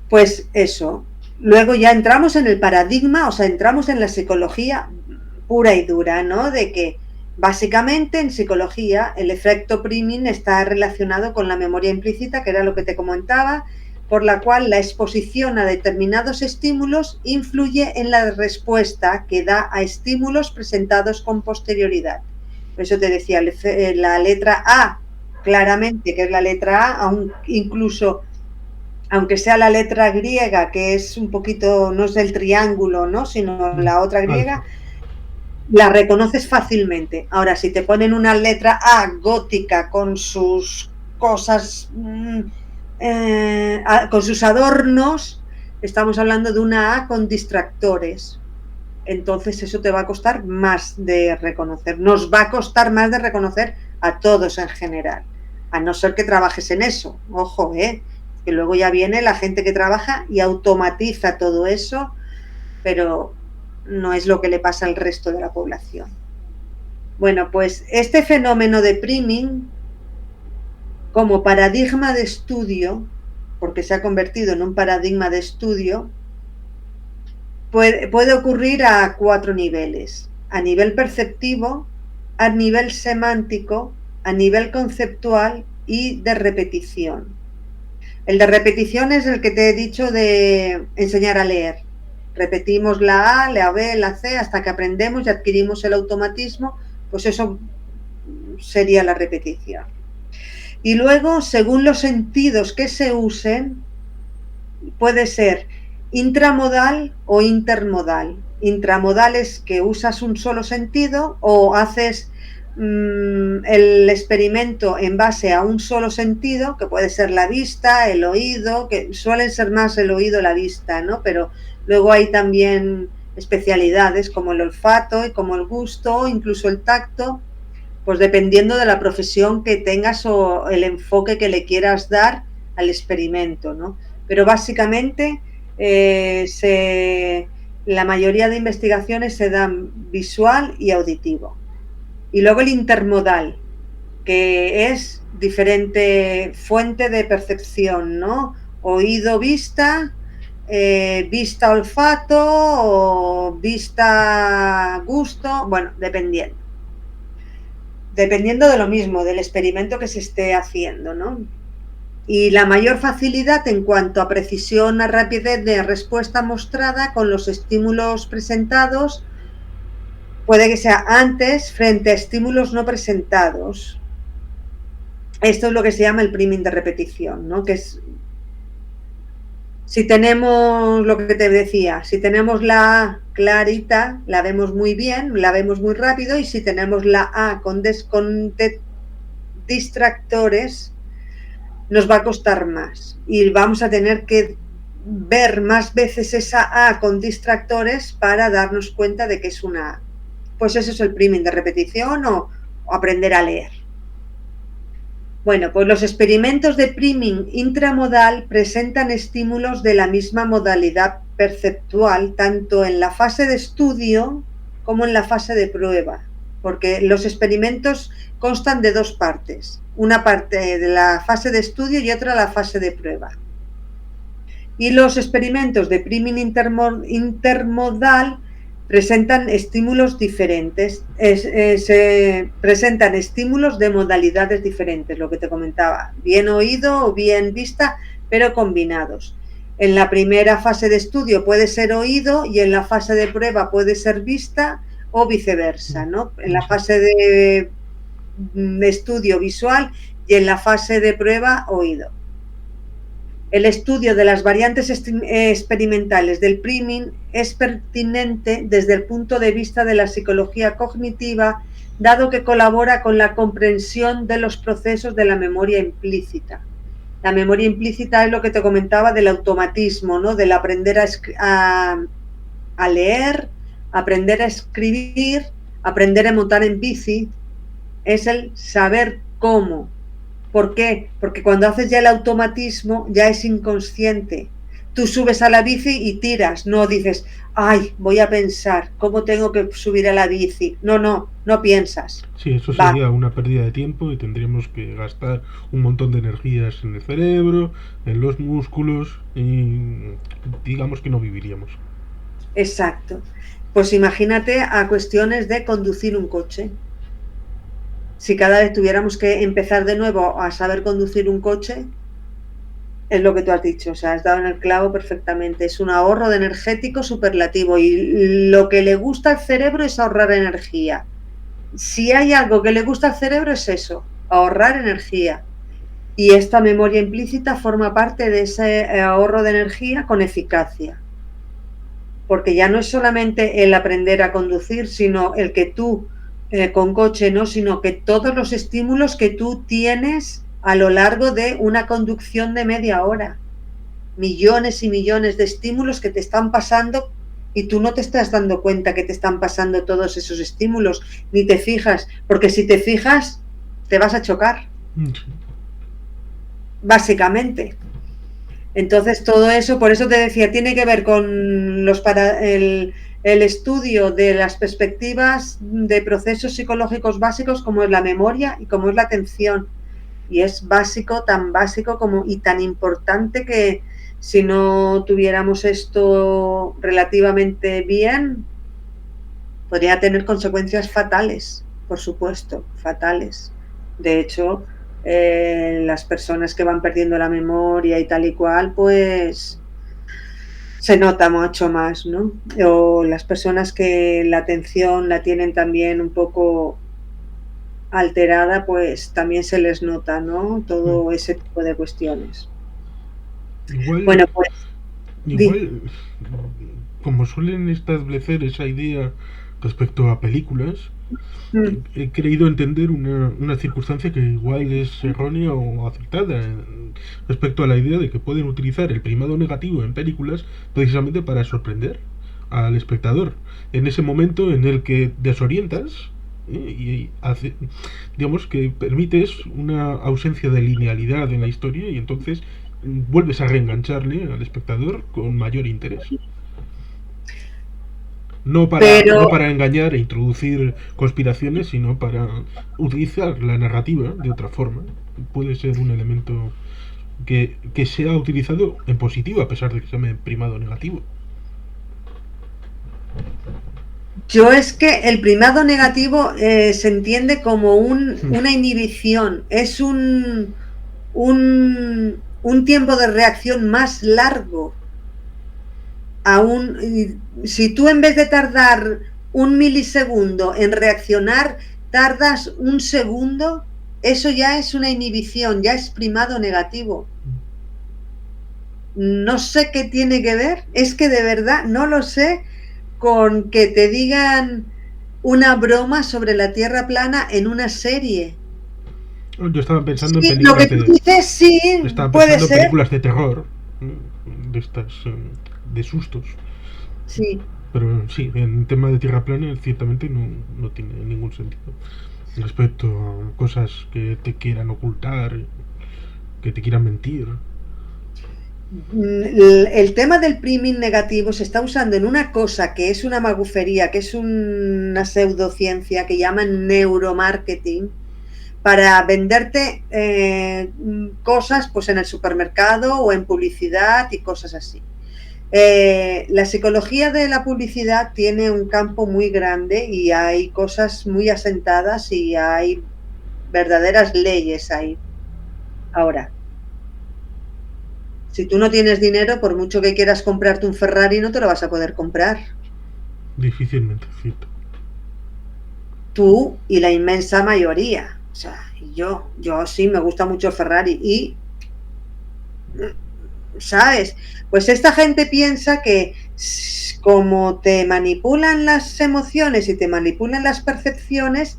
Pues eso. Luego ya entramos en el paradigma, o sea, entramos en la psicología pura y dura, ¿no? De que básicamente en psicología el efecto priming está relacionado con la memoria implícita, que era lo que te comentaba, por la cual la exposición a determinados estímulos influye en la respuesta que da a estímulos presentados con posterioridad. Por eso te decía, la letra A, claramente que es la letra A, incluso aunque sea la letra griega, que es un poquito, no es del triángulo, ¿no? Sino la otra griega, la reconoces fácilmente. Ahora, si te ponen una letra A gótica con sus cosas, con sus adornos, estamos hablando de una A con distractores. Entonces eso te va a costar más de reconocer. Nos va a costar más de reconocer a todos en general. A no ser que trabajes en eso. Ojo, que luego ya viene la gente que trabaja y automatiza todo eso, pero no es lo que le pasa al resto de la población. Bueno, pues este fenómeno de priming, como paradigma de estudio, porque se ha convertido en un paradigma de estudio, puede ocurrir a 4 niveles: a nivel perceptivo, a nivel semántico, a nivel conceptual y de repetición. El de repetición es el que te he dicho de enseñar a leer. Repetimos la A, la B, la C hasta que aprendemos y adquirimos el automatismo, pues eso sería la repetición. Y luego, según los sentidos que se usen, puede ser intramodal o intermodal. Intramodal es que usas un solo sentido o haces el experimento en base a un solo sentido, que puede ser la vista, el oído, que suelen ser más el oído, la vista, ¿no? Pero luego hay también especialidades como el olfato y como el gusto, incluso el tacto. Pues dependiendo de la profesión que tengas o el enfoque que le quieras dar al experimento, ¿no? Pero básicamente la mayoría de investigaciones se dan visual y auditivo. Y luego el intermodal, que es diferente fuente de percepción, ¿no? Oído, vista, vista, olfato o vista, gusto, bueno, dependiendo. Dependiendo de lo mismo, del experimento que se esté haciendo, ¿no? Y la mayor facilidad en cuanto a precisión, a rapidez de respuesta mostrada con los estímulos presentados puede que sea antes frente a estímulos no presentados. Esto es lo que se llama el priming de repetición, ¿no? Que es, si tenemos lo que te decía, si tenemos la A clarita, la vemos muy bien, la vemos muy rápido, y si tenemos la A con distractores, nos va a costar más y vamos a tener que ver más veces esa A con distractores para darnos cuenta de que es una A. Pues eso es el priming de repetición o aprender a leer. Bueno, pues los experimentos de priming intramodal presentan estímulos de la misma modalidad perceptual, tanto en la fase de estudio como en la fase de prueba, porque los experimentos constan de dos partes, una parte de la fase de estudio y otra la fase de prueba. Y los experimentos de priming intermodal presentan estímulos diferentes, se presentan estímulos de modalidades diferentes, lo que te comentaba, bien oído o bien vista, pero combinados. En la primera fase de estudio puede ser oído y en la fase de prueba puede ser vista o viceversa, ¿no? En la fase de estudio visual y en la fase de prueba oído. El estudio de las variantes experimentales del priming es pertinente desde el punto de vista de la psicología cognitiva, dado que colabora con la comprensión de los procesos de la memoria implícita. La memoria implícita es lo que te comentaba del automatismo, ¿no? Del aprender a leer, aprender a escribir, aprender a montar en bici. Es el saber cómo. ¿Por qué? Porque cuando haces ya el automatismo ya es inconsciente. Tú subes a la bici y tiras, no dices, ay, voy a pensar, ¿cómo tengo que subir a la bici? No piensas. Sí, eso sería una pérdida de tiempo y tendríamos que gastar un montón de energías en el cerebro, en los músculos y digamos que no viviríamos. Exacto. Pues imagínate a cuestiones de conducir un coche. Si cada vez tuviéramos que empezar de nuevo a saber conducir un coche, es lo que tú has dicho, o sea, has dado en el clavo perfectamente. Es un ahorro de energético superlativo y lo que le gusta al cerebro es ahorrar energía. Si hay algo que le gusta al cerebro es eso, ahorrar energía. Y esta memoria implícita forma parte de ese ahorro de energía con eficacia. Porque ya no es solamente el aprender a conducir, sino el que tú con coche, no, sino que todos los estímulos que tú tienes a lo largo de una conducción de media hora, millones y millones de estímulos que te están pasando y tú no te estás dando cuenta que te están pasando todos esos estímulos, ni te fijas, porque si te fijas te vas a chocar, básicamente. Entonces todo eso, por eso te decía, tiene que ver con el estudio de las perspectivas de procesos psicológicos básicos como es la memoria y como es la atención. Y es básico, tan básico como y tan importante que si no tuviéramos esto relativamente bien, podría tener consecuencias fatales, por supuesto, fatales. De hecho, las personas que van perdiendo la memoria y tal y cual, pues se nota mucho más, ¿no? O las personas que la atención la tienen también un poco alterada, pues también se les nota, ¿no? Todo ese tipo de cuestiones. Igual, bueno, pues como suelen establecer esa idea respecto a películas, he creído entender una circunstancia que igual es errónea o acertada respecto a la idea de que pueden utilizar el primado negativo en películas precisamente para sorprender al espectador. En ese momento en el que desorientas y hace, digamos que permites una ausencia de linealidad en la historia y entonces vuelves a reengancharle al espectador con mayor interés. No Pero para engañar e introducir conspiraciones, sino para utilizar la narrativa de otra forma. Puede ser un elemento que sea utilizado en positivo, a pesar de que se llame primado negativo. yo es que el primado negativo se entiende como una inhibición, es un tiempo de reacción más largo. Si tú en vez de tardar un milisegundo en reaccionar, tardas un segundo, eso ya es una inhibición, ya es primado negativo. No sé qué tiene que ver, es que de verdad no lo sé, con que te digan una broma sobre la Tierra plana en una serie. Yo estaba pensando en Sí, lo que películas tú de. dices, sí, Estaba puede pensando en ser. películas de terror, de estas, de sustos. Sí. Pero sí, en tema de tierra plana, ciertamente no tiene ningún sentido. Respecto a cosas que te quieran ocultar, que te quieran mentir. El tema del priming negativo se está usando en una cosa que es una magufería, que es una pseudociencia que llaman neuromarketing, para venderte cosas pues en el supermercado o en publicidad y cosas así. La psicología de la publicidad tiene un campo muy grande y hay cosas muy asentadas y hay verdaderas leyes ahí. Ahora, si tú no tienes dinero, por mucho que quieras comprarte un Ferrari, no te lo vas a poder comprar. Difícilmente, cierto. Tú y la inmensa mayoría. O sea, yo sí me gusta mucho Ferrari y, ¿sabes? Pues esta gente piensa que como te manipulan las emociones y te manipulan las percepciones,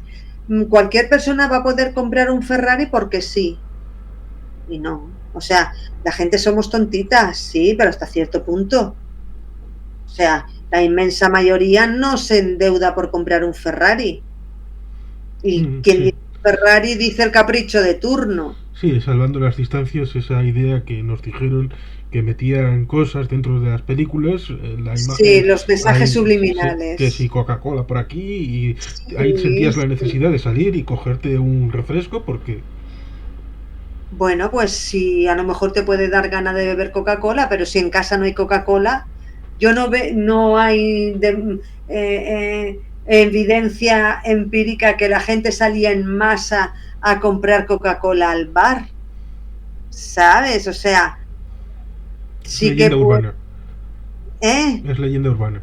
cualquier persona va a poder comprar un Ferrari porque sí. Y no. O sea, la gente somos tontitas, sí, pero hasta cierto punto. O sea, la inmensa mayoría no se endeuda por comprar un Ferrari. Y quien Sí. dice Ferrari dice el capricho de turno. Sí, salvando las distancias, esa idea que nos dijeron que metían cosas dentro de las películas, la Sí, imagen, los mensajes ahí, que si subliminales. Coca-Cola por aquí, y ahí Sí, sentías la sí. necesidad de salir y cogerte un refresco porque. Bueno, pues si a lo mejor te puede dar gana de beber Coca-Cola, pero si en casa no hay Coca-Cola, no hay evidencia empírica que la gente salía en masa a comprar Coca-Cola al bar, ¿sabes? O sea, Es sí que leyenda puede, urbana, ¿eh? es leyenda urbana.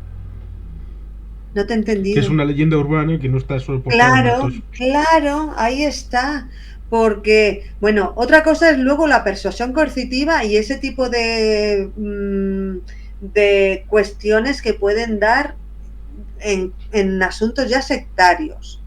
No te he Que es entendido. una leyenda urbana que no está soportada en Claro, datos. claro, ahí está. Porque, bueno, otra cosa es luego la persuasión coercitiva y ese tipo de cuestiones que pueden dar en asuntos ya sectarios.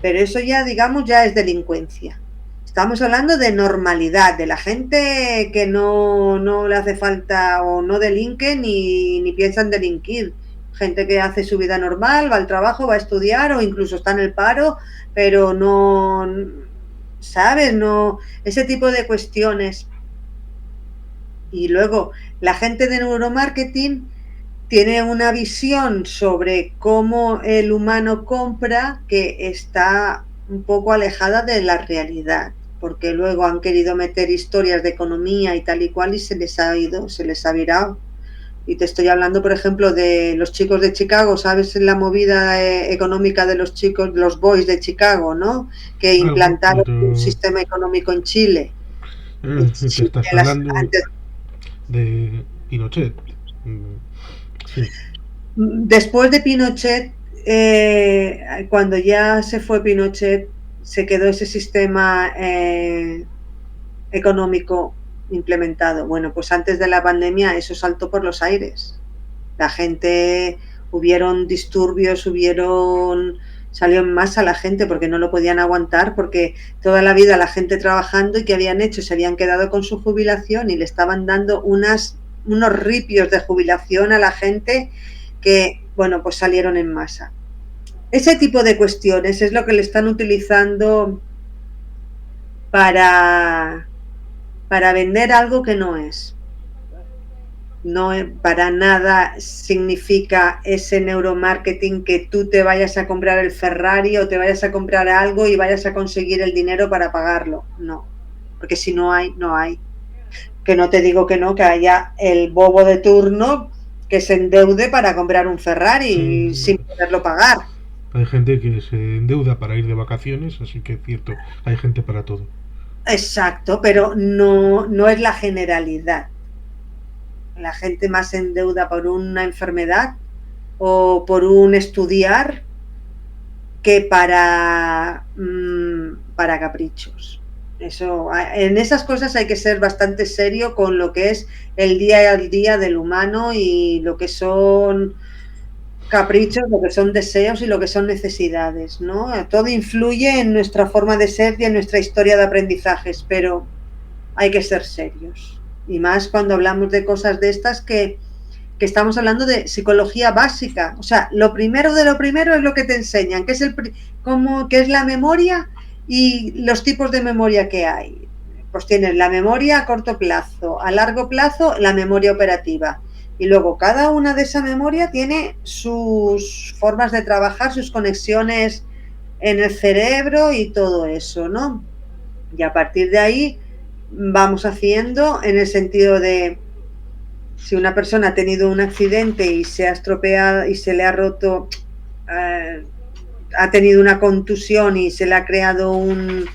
Pero eso ya, digamos, ya es delincuencia. Estamos hablando de normalidad, de la gente que no le hace falta o no delinque ni piensan delinquir. Gente que hace su vida normal, va al trabajo, va a estudiar o incluso está en el paro, pero no, ¿sabes? No, ese tipo de cuestiones. Y luego, la gente de neuromarketing tiene una visión sobre cómo el humano compra que está un poco alejada de la realidad, porque luego han querido meter historias de economía y tal y cual y se les ha ido, se les ha virado. Y te estoy hablando, por ejemplo, de los chicos de Chicago, ¿sabes? La movida económica de los chicos, los boys de Chicago, ¿no? Que Algo, implantaron un pero. sistema económico en Chile. En Te Chile estás hablando antes, de Pinochet. Mm, Sí. después de Pinochet, cuando ya se fue Pinochet, se quedó ese sistema económico implementado. Bueno, pues antes de la pandemia eso saltó por los aires. La gente, hubieron disturbios, salió en masa la gente porque no lo podían aguantar, porque toda la vida la gente trabajando y que habían hecho, se habían quedado con su jubilación y le estaban dando unos ripios de jubilación a la gente que, bueno, pues salieron en masa. Ese tipo de cuestiones es lo que le están utilizando para, para vender algo que no es. No para nada significa ese neuromarketing que tú te vayas a comprar el Ferrari o te vayas a comprar algo y vayas a conseguir el dinero para pagarlo. No, porque si no hay, no hay. Que no te digo que no, que haya el bobo de turno que se endeude para comprar un Sí, Ferrari sin poderlo pagar. hay gente que se endeuda para ir de vacaciones, así que es cierto, hay gente para todo. Exacto, pero no, no es la generalidad. La gente más se endeuda por una enfermedad o por un estudiar que para caprichos. Eso, en esas cosas hay que ser bastante serio con lo que es el día al día del humano y lo que son caprichos, lo que son deseos y lo que son necesidades, ¿no? Todo influye en nuestra forma de ser y en nuestra historia de aprendizajes, pero hay que ser serios. Y más cuando hablamos de cosas de estas que estamos hablando de psicología básica. O sea, lo primero de lo primero es lo que te enseñan, que es, qué es la memoria y los tipos de memoria que hay. Pues tienes la memoria a corto plazo, a largo plazo la memoria operativa. Y luego cada una de esa memoria tiene sus formas de trabajar, sus conexiones en el cerebro y todo eso, ¿no? Y a partir de ahí vamos haciendo en el sentido de si una persona ha tenido un accidente y se ha estropeado y se le ha roto, ha tenido una contusión y se le ha creado un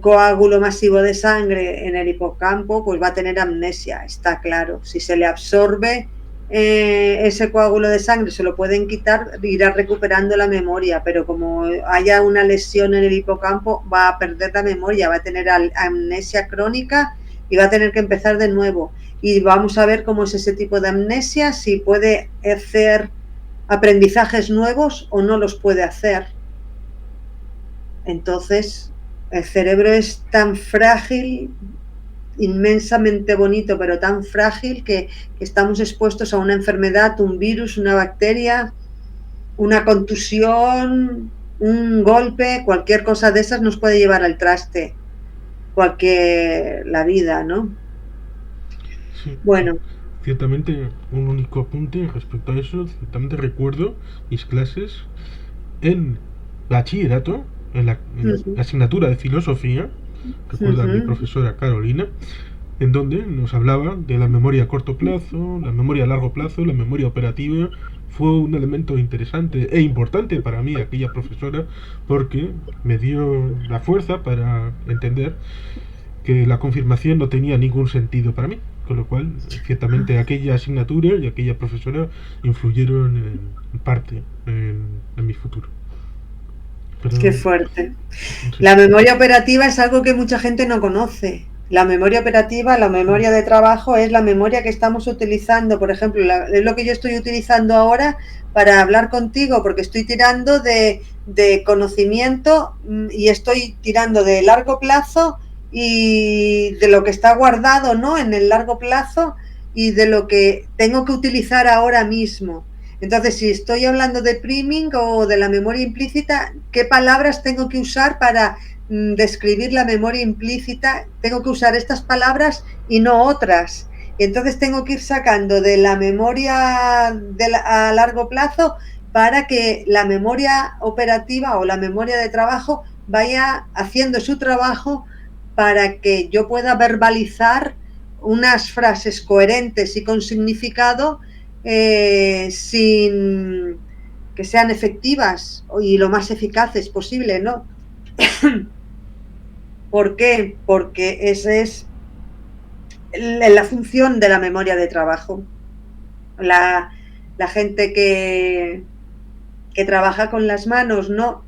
coágulo masivo de sangre en el hipocampo, pues va a tener amnesia, está claro. Si se le absorbe ese coágulo de sangre, se lo pueden quitar, irá recuperando la memoria, pero como haya una lesión en el hipocampo, va a perder la memoria, va a tener amnesia crónica y va a tener que empezar de nuevo. Y vamos a ver cómo es ese tipo de amnesia, si puede hacer aprendizajes nuevos o no los puede hacer. Entonces, el cerebro es tan frágil, inmensamente bonito, pero tan frágil que estamos expuestos a una enfermedad, un virus, una bacteria, una contusión, un golpe, cualquier cosa de esas nos puede llevar al traste, la vida, ¿no? Sí, Bueno. ciertamente un único apunte respecto a eso, ciertamente recuerdo mis clases en bachillerato, en la asignatura de filosofía, recuerdo a mi profesora Carolina, en donde nos hablaba de la memoria a corto plazo, la memoria a largo plazo, la memoria operativa. Fue un elemento interesante e importante para mí aquella profesora porque me dio la fuerza para entender que la confirmación no tenía ningún sentido para mí, con lo cual ciertamente aquella asignatura y aquella profesora influyeron en parte en mi futuro. Qué Pero fuerte. sí, La memoria operativa es algo que mucha gente no conoce. La memoria operativa, la memoria de trabajo, es la memoria que estamos utilizando. Por ejemplo, es lo que yo estoy utilizando ahora para hablar contigo, porque estoy tirando de conocimiento y estoy tirando de largo plazo y de lo que está guardado, ¿no? En el largo plazo y de lo que tengo que utilizar ahora mismo. Entonces, si estoy hablando de priming o de la memoria implícita, ¿qué palabras tengo que usar para describir la memoria implícita? Tengo que usar estas palabras y no otras. Y entonces tengo que ir sacando de la memoria a largo plazo para que la memoria operativa o la memoria de trabajo vaya haciendo su trabajo para que yo pueda verbalizar unas frases coherentes y con significado sin que sean efectivas y lo más eficaces posible, ¿no? ¿Por qué? Porque esa es la función de la memoria de trabajo. La gente que trabaja con las manos, ¿no?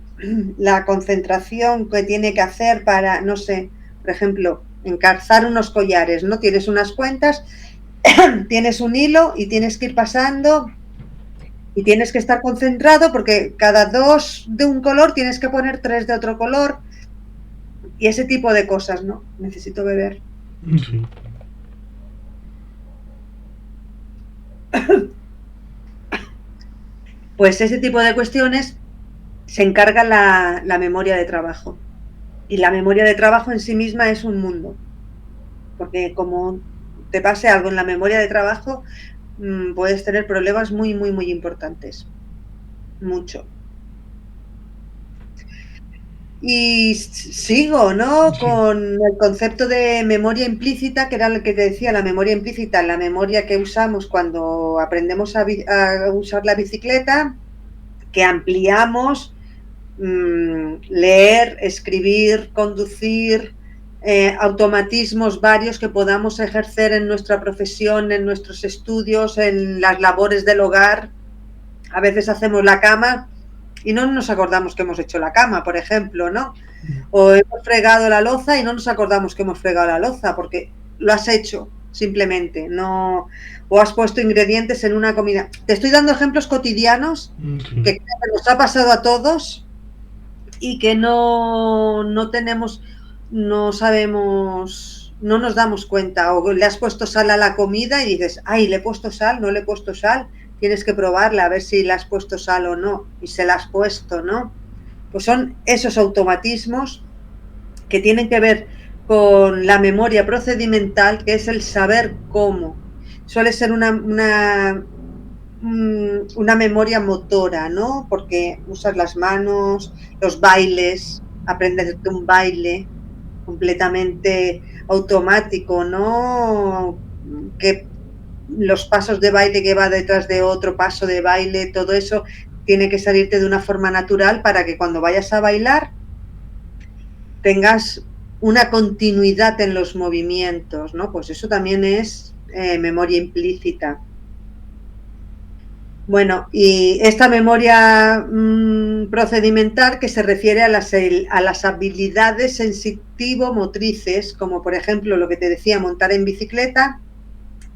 La concentración que tiene que hacer para, no sé, por ejemplo, encarzar unos collares, ¿no? Tienes unas cuentas, tienes un hilo y tienes que ir pasando y tienes que estar concentrado porque cada dos de un color tienes que poner tres de otro color y ese tipo de cosas, ¿no? Necesito beber. sí. Pues ese tipo de cuestiones se encarga la memoria de trabajo. Y la memoria de trabajo en sí misma es un mundo. Porque como te pase algo en la memoria de trabajo, puedes tener problemas muy, muy, muy importantes. Mucho. Y sigo, ¿no? Sí. Con el concepto de memoria implícita, que era lo que te decía, la memoria implícita, la memoria que usamos cuando aprendemos a usar la bicicleta, que ampliamos, leer, escribir, conducir, automatismos varios que podamos ejercer en nuestra profesión, en nuestros estudios, en las labores del hogar. A veces hacemos la cama y no nos acordamos que hemos hecho la cama, por ejemplo, ¿no? O hemos fregado la loza y no nos acordamos que hemos fregado la loza porque lo has hecho simplemente, no, o has puesto ingredientes en una comida. Te estoy dando ejemplos cotidianos Sí. que nos ha pasado a todos y que no tenemos, no sabemos, no nos damos cuenta. O le has puesto sal a la comida y dices, ay, le he puesto sal, no le he puesto sal, tienes que probarla a ver si le has puesto sal o no, y se la has puesto, ¿no? Pues son esos automatismos que tienen que ver con la memoria procedimental, que es el saber cómo. Suele ser una memoria motora, ¿no? Porque usas las manos, los bailes, aprenderte un baile completamente automático, ¿no? Que los pasos de baile que va detrás de otro paso de baile, todo eso tiene que salirte de una forma natural para que cuando vayas a bailar tengas una continuidad en los movimientos, ¿no? Pues eso también es memoria implícita. Bueno, y esta memoria procedimental que se refiere a las habilidades sensitivo-motrices, como por ejemplo lo que te decía, montar en bicicleta,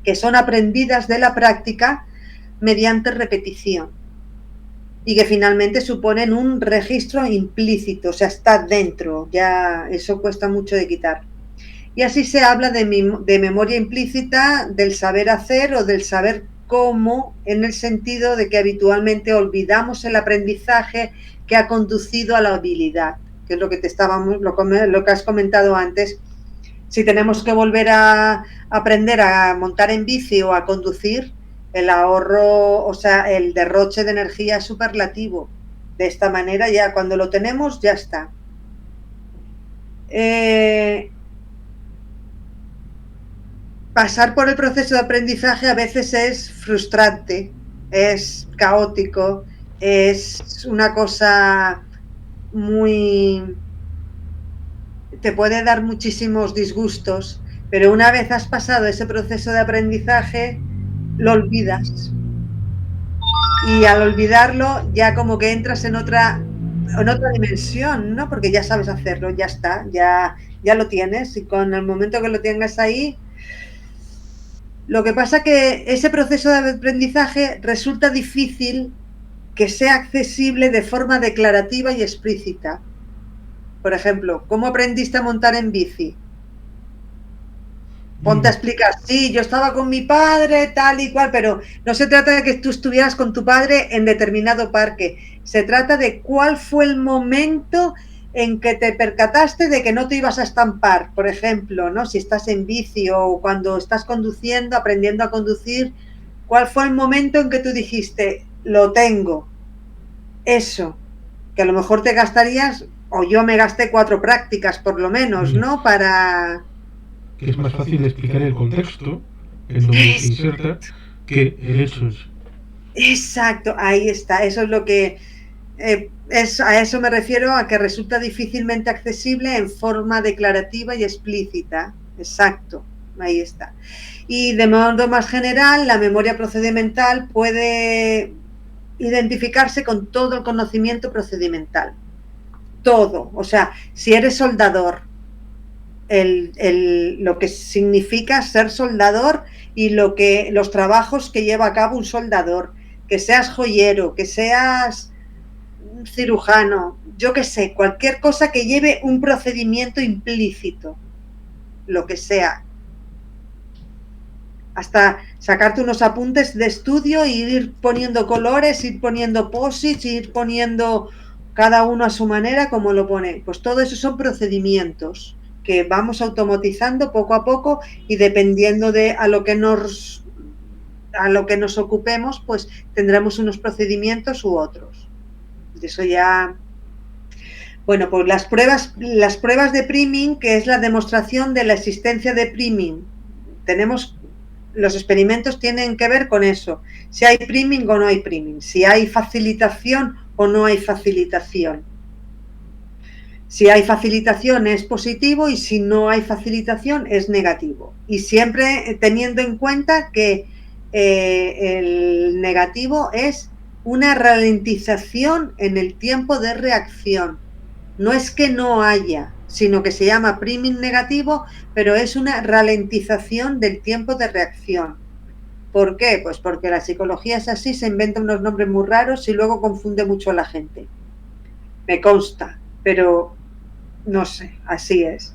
que son aprendidas de la práctica mediante repetición y que finalmente suponen un registro implícito, o sea, está dentro, ya eso cuesta mucho de quitar. Y así se habla de memoria implícita, del saber hacer o del saber cómo, en el sentido de que habitualmente olvidamos el aprendizaje que ha conducido a la habilidad, que es lo que lo que has comentado antes. Si tenemos que volver a aprender a montar en bici o a conducir, el ahorro, o sea, el derroche de energía es superlativo. De esta manera ya cuando lo tenemos, ya está. Pasar por el proceso de aprendizaje a veces es frustrante, es caótico, es una cosa muy... te puede dar muchísimos disgustos, pero una vez has pasado ese proceso de aprendizaje, lo olvidas. Y al olvidarlo, ya como que entras en otra dimensión, ¿no? Porque ya sabes hacerlo, ya está, ya lo tienes, y con el momento que lo tengas ahí. Lo que pasa que ese proceso de aprendizaje resulta difícil que sea accesible de forma declarativa y explícita. Por ejemplo, ¿cómo aprendiste a montar en bici? Ponte a explicar, sí, yo estaba con mi padre, tal y cual, pero no se trata de que tú estuvieras con tu padre en determinado parque, se trata de cuál fue el momento en que te percataste de que no te ibas a estampar, por ejemplo, ¿no? Si estás en bici o cuando estás conduciendo, aprendiendo a conducir, ¿cuál fue el momento en que tú dijiste, lo tengo? Eso, que a lo mejor te gastarías, o yo me gasté 4 prácticas por lo menos, ¿no? Para... Que es más fácil explicar el contexto en donde se inserta que el hecho en sí. Exacto, ahí está, eso es lo que... a eso me refiero, a que resulta difícilmente accesible en forma declarativa y explícita. Exacto, ahí está. Y de modo más general, la memoria procedimental puede identificarse con todo el conocimiento procedimental. Todo. O sea, si eres soldador, lo que significa ser soldador y los trabajos que lleva a cabo un soldador, que seas joyero, que seas cirujano, yo qué sé, cualquier cosa que lleve un procedimiento implícito, lo que sea. hasta sacarte unos apuntes de estudio y ir poniendo colores, ir poniendo posits, ir poniendo cada uno a su manera como lo pone. Pues todo eso son procedimientos que vamos automatizando poco a poco y dependiendo de a lo que nos ocupemos, pues tendremos unos procedimientos u otros. Eso ya... Bueno, pues las pruebas de priming, que es la demostración de la existencia de priming. Los experimentos tienen que ver con eso, si hay priming o no hay priming, si hay facilitación o no hay facilitación. Si hay facilitación es positivo y si no hay facilitación es negativo. Y siempre teniendo en cuenta que el negativo es una ralentización en el tiempo de reacción. No es que no haya, sino que se llama priming negativo, pero es una ralentización del tiempo de reacción. ¿Por qué? Pues porque la psicología es así, se inventa unos nombres muy raros y luego confunde mucho a la gente. Me consta, pero no sé, así es.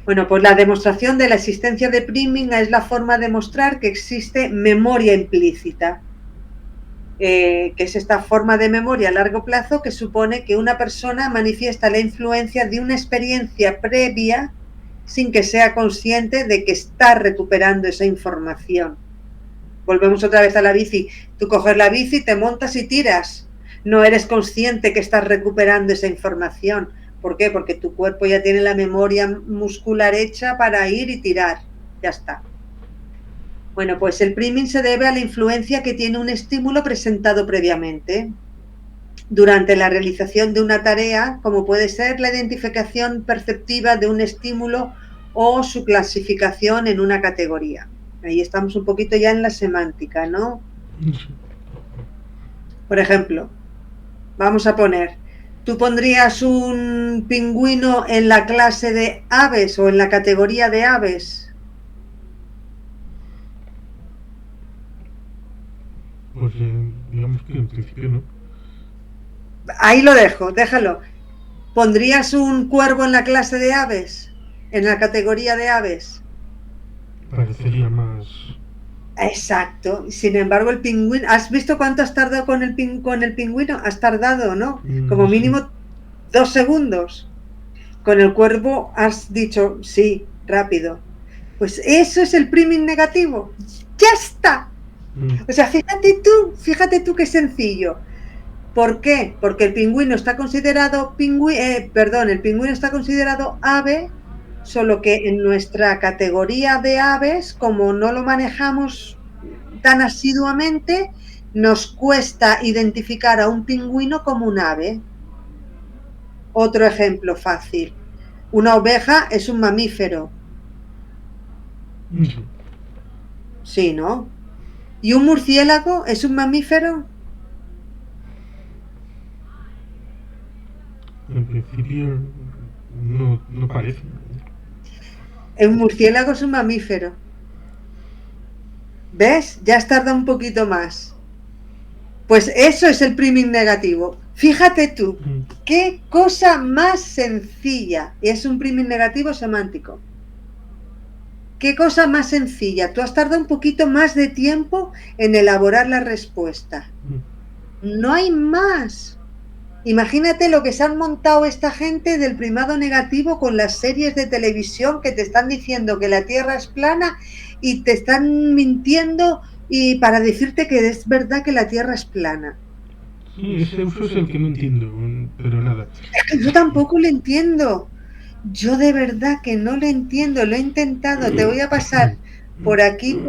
Bueno, pues la demostración de la existencia de priming es la forma de mostrar que existe memoria implícita, que es esta forma de memoria a largo plazo que supone que una persona manifiesta la influencia de una experiencia previa sin que sea consciente de que está recuperando esa información. Volvemos otra vez a la bici. Tú coges la bici, te montas y tiras. No eres consciente que estás recuperando esa información. ¿Por qué? Porque tu cuerpo ya tiene la memoria muscular hecha para ir y tirar. Ya está. Bueno, pues el priming se debe a la influencia que tiene un estímulo presentado previamente durante la realización de una tarea, como puede ser la identificación perceptiva de un estímulo o su clasificación en una categoría. Ahí estamos un poquito ya en la semántica, ¿no? Por ejemplo, vamos a poner, ¿tú pondrías un pingüino en la clase de aves o en la categoría de aves? Pues digamos que en principio no. Ahí lo dejo, déjalo. ¿Pondrías un cuervo en la clase de aves? ¿En la categoría de aves? Parecería más... Exacto. Sin embargo, el pingüino... ¿Has visto cuánto has tardado con el pingüino? Has tardado, ¿no? Como mínimo 2 segundos. Con el cuervo has dicho, sí, rápido. Pues eso es el priming negativo. ¡Ya está! O sea, fíjate tú qué sencillo. ¿Por qué? Porque el pingüino está considerado el pingüino está considerado ave, solo que en nuestra categoría de aves, como no lo manejamos tan asiduamente, nos cuesta identificar a un pingüino como un ave. Otro ejemplo fácil. Una oveja es un mamífero. Sí, ¿no? ¿Y un murciélago es un mamífero? En principio no parece. Un murciélago es un mamífero. ¿Ves? Ya has tardado un poquito más. Pues eso es el priming negativo. Fíjate tú, qué cosa más sencilla. Y es un priming negativo semántico. Qué cosa más sencilla. Tú has tardado un poquito más de tiempo en elaborar la respuesta. No hay más. Imagínate lo que se han montado esta gente del primado negativo con las series de televisión que te están diciendo que la Tierra es plana y te están mintiendo y para decirte que es verdad que la Tierra es plana. Sí, ese uso es el que no entiendo, pero nada. Yo tampoco lo entiendo. Yo de verdad que no lo entiendo. Lo he intentado. Te voy a pasar por aquí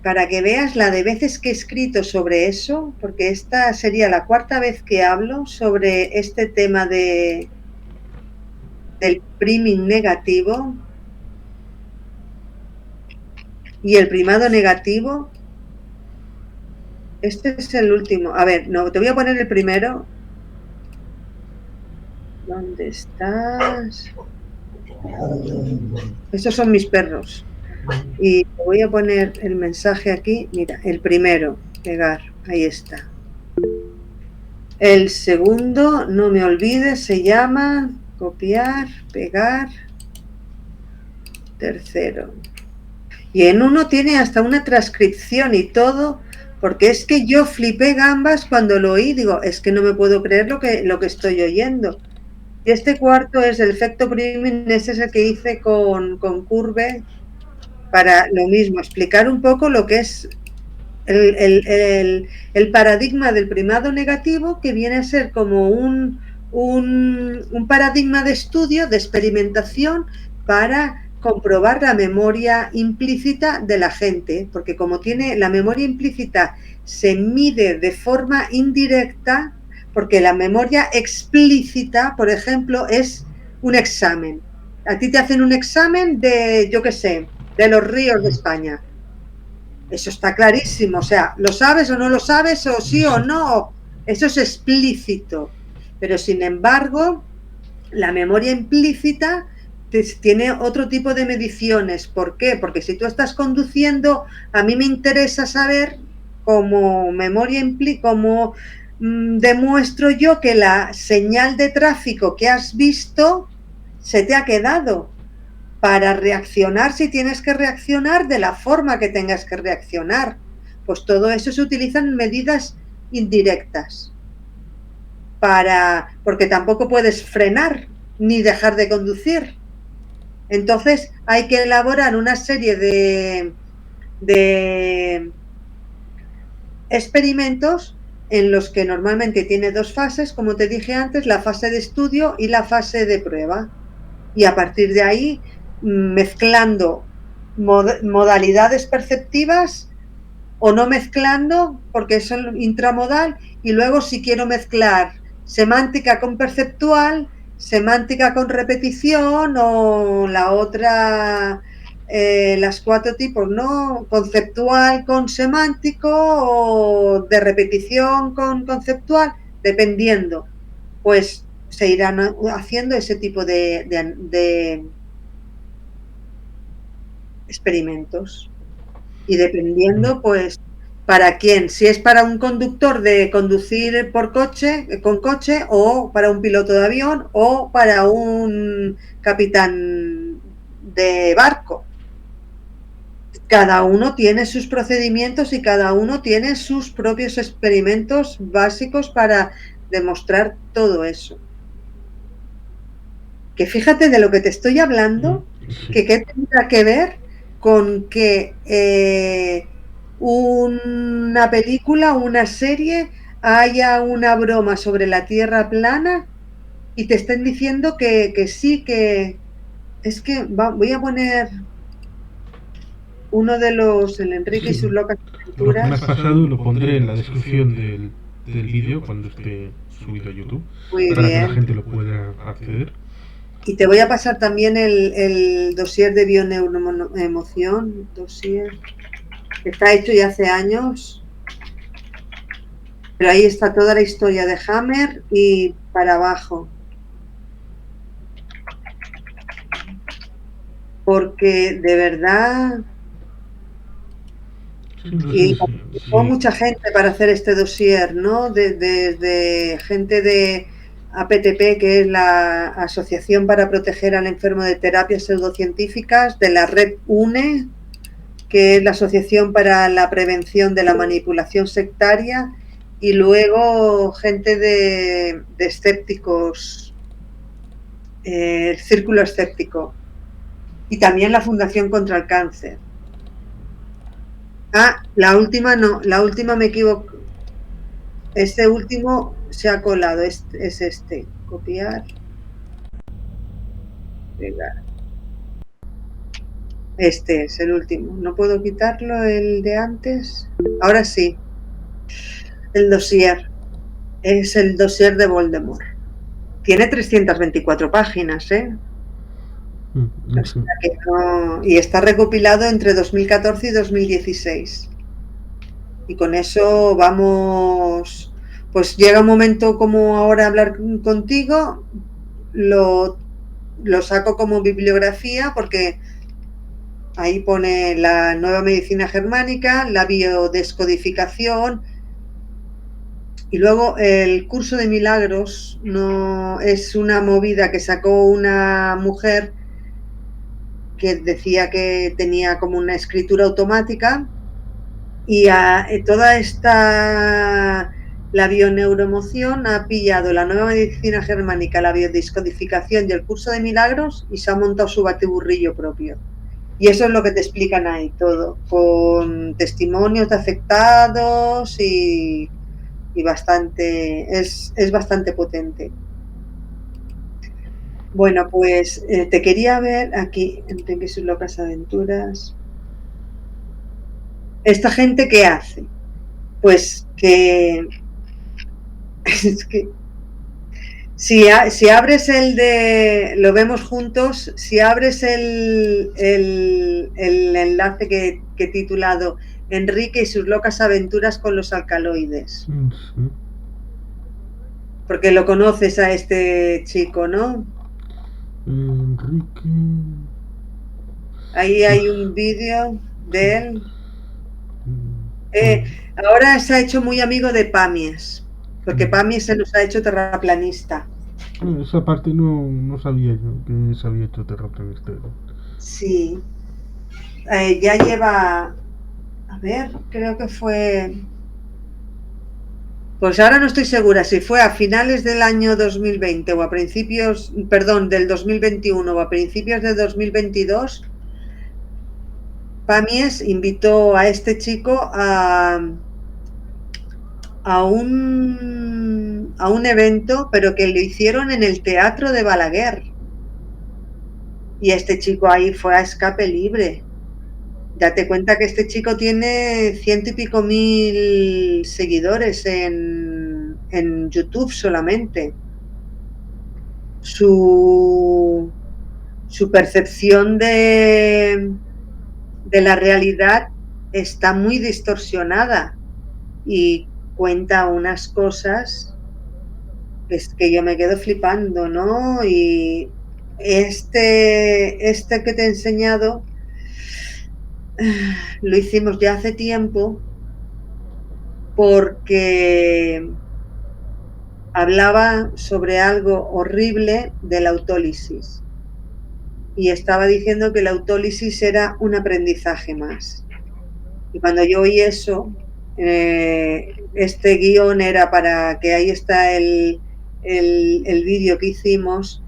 para que veas la de veces que he escrito sobre eso, porque esta sería la 4ª vez que hablo sobre este tema del priming negativo y el primado negativo. Este es el último. A ver, no, te voy a poner el primero. ¿Dónde estás? Estos son mis perros. Y te voy a poner el mensaje aquí. Mira, el primero, pegar, ahí está. El segundo, no me olvides, se llama copiar, pegar, tercero. Y en uno tiene hasta una transcripción y todo, porque es que yo flipé gambas cuando lo oí, digo, es que no me puedo creer lo que estoy oyendo. Y este cuarto es el efecto Brimin, ese es el que hice con Curve, para lo mismo, explicar un poco lo que es el paradigma del primado negativo, que viene a ser como un paradigma de estudio, de experimentación, para comprobar la memoria implícita de la gente, porque como tiene la memoria implícita, se mide de forma indirecta, porque la memoria explícita, por ejemplo, es un examen. A ti te hacen un examen de, yo qué sé, de los ríos de España. Eso está clarísimo, o sea, lo sabes o no lo sabes, o sí o no, eso es explícito. Pero sin embargo, la memoria implícita tiene otro tipo de mediciones. ¿Por qué? Porque si tú estás conduciendo, a mí me interesa saber como memoria implícita, cómo demuestro yo que la señal de tráfico que has visto se te ha quedado, para reaccionar si tienes que reaccionar de la forma que tengas que reaccionar. Pues todo eso se utilizan medidas indirectas, porque tampoco puedes frenar ni dejar de conducir. Entonces hay que elaborar una serie de experimentos en los que normalmente tiene dos fases, como te dije antes, la fase de estudio y la fase de prueba. Y a partir de ahí, mezclando modalidades perceptivas o no mezclando, porque es intramodal, y luego si quiero mezclar semántica con perceptual, semántica con repetición, o la otra, las cuatro tipos, ¿no? Conceptual con semántico, o de repetición con conceptual, dependiendo. Pues se irán haciendo ese tipo de experimentos. Y dependiendo, pues, para quién. Si es para un conductor de conducir por coche, con coche, o para un piloto de avión, o para un capitán de barco. Cada uno tiene sus procedimientos y cada uno tiene sus propios experimentos básicos para demostrar todo eso. Que fíjate de lo que te estoy hablando, que qué tendrá que ver con que una película, una serie, haya una broma sobre la Tierra plana y te estén diciendo que sí, que es que voy a poner uno de los, el Enrique y sus locas aventuras. Lo que me ha pasado lo pondré en la descripción del vídeo cuando esté subido a YouTube, Muy para bien. que la gente lo pueda acceder. Y te voy a pasar también el dossier de bioneuroemoción, dossier, que está hecho ya hace años, pero ahí está toda la historia de Hammer y para abajo. Porque de verdad, y participó mucha gente para hacer este dossier, ¿no? Desde gente de APTP, que es la Asociación para Proteger al Enfermo de Terapias Pseudocientíficas, de la Red UNE, que es la Asociación para la Prevención de la Manipulación Sectaria, y luego gente de escépticos, el Círculo Escéptico, y también la Fundación contra el Cáncer. Ah, la última no, la última me equivoco. Este último se ha colado, es este. Copiar. Pegar. Este es el último. No puedo quitarlo, el de antes. Ahora sí. El dossier. Es el dossier de Voldemort. Tiene 324 páginas, ¿eh? O sea que no, y está recopilado entre 2014 y 2016. Y con eso vamos, pues llega un momento como ahora hablar contigo, lo saco como bibliografía porque ahí pone la nueva medicina germánica, la biodescodificación, y luego el curso de milagros. No es una movida que sacó una mujer que decía que tenía como una escritura automática, y toda esta, la bioneuromoción ha pillado la nueva medicina germánica, la biodescodificación y el curso de milagros, y se ha montado su batiburrillo propio. Y eso es lo que te explican ahí todo, con testimonios de afectados y bastante, es bastante potente. Bueno, pues te quería ver aquí, Enrique y sus locas aventuras. ¿Esta gente qué hace? Pues que es que si abres el de, lo vemos juntos, si abres el enlace que he titulado Enrique y sus locas aventuras con los alcaloides, Sí. porque lo conoces a este chico, ¿no? Enrique. Ahí hay un vídeo de él. Ahora se ha hecho muy amigo de Pamies, porque Pamies se nos ha hecho terraplanista. Esa parte no sabía yo que se había hecho terraplanista. Sí. Ya lleva, a ver, creo que fue, pues ahora no estoy segura si fue a finales del año 2020 o a principios, perdón, del 2021 o a principios de 2022. Pamies invitó a este chico a un evento, pero que lo hicieron en el Teatro de Balaguer. Y este chico ahí fue a escape libre. Date cuenta que este chico tiene 100 y pico mil seguidores en YouTube solamente. Su percepción de la realidad está muy distorsionada y cuenta unas cosas que yo me quedo flipando, ¿no? Y este que te he enseñado lo hicimos ya hace tiempo porque hablaba sobre algo horrible de la autólisis y estaba diciendo que la autólisis era un aprendizaje más. Y cuando yo oí eso, este guión era para que ahí está el vídeo que hicimos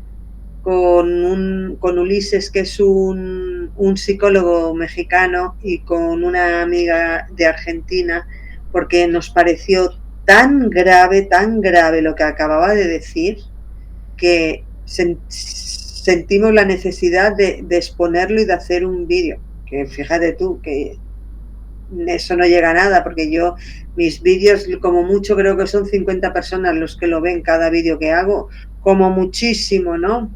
con Ulises, que es un psicólogo mexicano, y con una amiga de Argentina, porque nos pareció tan grave lo que acababa de decir, que sentimos la necesidad de exponerlo y de hacer un vídeo. Que fíjate tú, que eso no llega a nada, porque yo, mis vídeos, como mucho creo que son 50 personas los que lo ven cada vídeo que hago, como muchísimo, ¿no?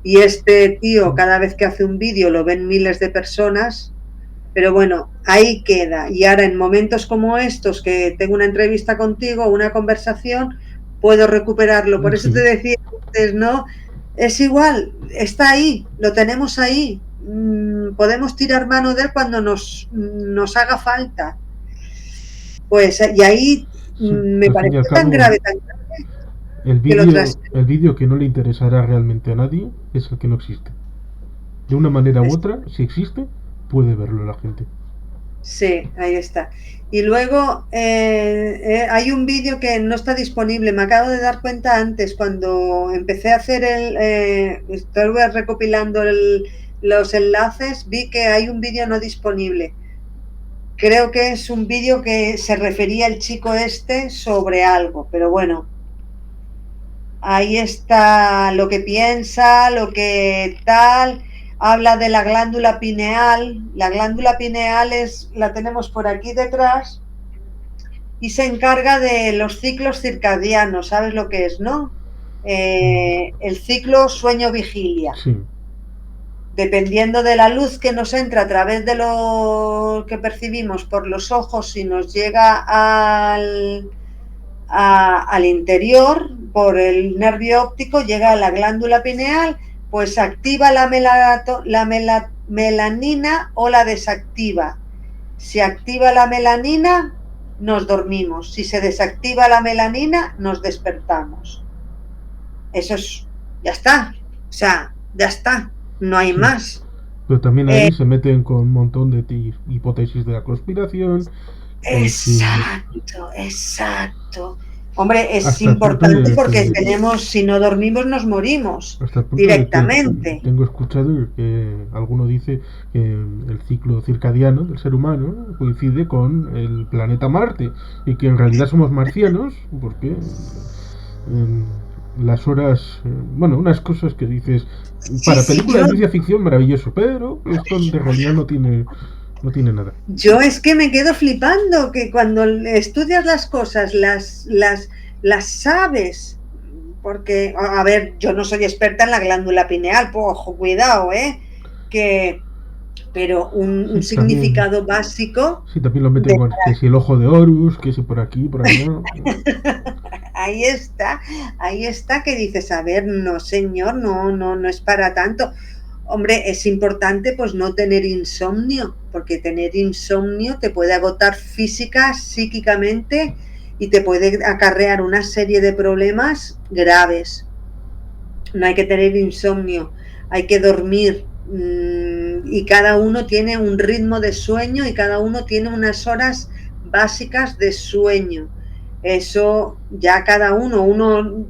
Y este tío, cada vez que hace un vídeo lo ven miles de personas, pero bueno, ahí queda. Y ahora en momentos como estos, que tengo una entrevista contigo, una conversación, puedo recuperarlo. Por eso te decía antes, ¿no? Es igual, está ahí, lo tenemos ahí. Podemos tirar mano de él cuando nos haga falta. Pues, y ahí me pareció tan grave, el vídeo que no le interesará realmente a nadie es el que no existe. De una manera u otra, si existe, puede verlo la gente. Sí, ahí está. Y luego hay un vídeo que no está disponible. Me acabo de dar cuenta antes, cuando empecé a hacer estoy recopilando los enlaces, vi que hay un vídeo no disponible. Creo que es un vídeo que se refería al chico este sobre algo, pero bueno, ahí está lo que piensa, lo que tal. Habla de la glándula pineal. La glándula pineal la tenemos por aquí detrás y se encarga de los ciclos circadianos. ¿Sabes lo que es, no? El ciclo sueño-vigilia. Sí. Dependiendo de la luz que nos entra a través de lo que percibimos por los ojos, si nos llega al interior por el nervio óptico, llega a la glándula pineal, pues activa la melanina o la desactiva. Si activa la melanina, nos dormimos. Si se desactiva la melanina, nos despertamos. Eso es, ya está. O sea, ya está. No hay más. Pero también ahí se meten con un montón de hipótesis de la conspiración, que si Exacto, exacto. Hombre, es hasta el punto en importante el porque que tenemos, si no dormimos, nos morimos hasta el punto en el que directamente. tengo escuchado que alguno dice que el ciclo circadiano del ser humano coincide con el planeta Marte y que en realidad somos marcianos porque las horas, bueno, unas cosas que dices Sí, para sí, película de ciencia ficción maravilloso, pero esto de realidad no tiene nada. yo es que me quedo flipando que cuando estudias las cosas, las sabes, porque, a ver, yo no soy experta en la glándula pineal, pues, ojo, cuidado, ¿eh? Que, pero un Sí, también, significado básico sí, también lo meten de con que si el ojo de Horus, que si por aquí, por allá. ahí está que dices, a ver, no señor, no, no, no es para tanto. Hombre, es importante pues no tener insomnio, porque tener insomnio te puede agotar física, psíquicamente y te puede acarrear una serie de problemas graves. No hay que tener insomnio, hay que dormir, y cada uno tiene un ritmo de sueño y cada uno tiene unas horas básicas de sueño. Eso ya cada uno,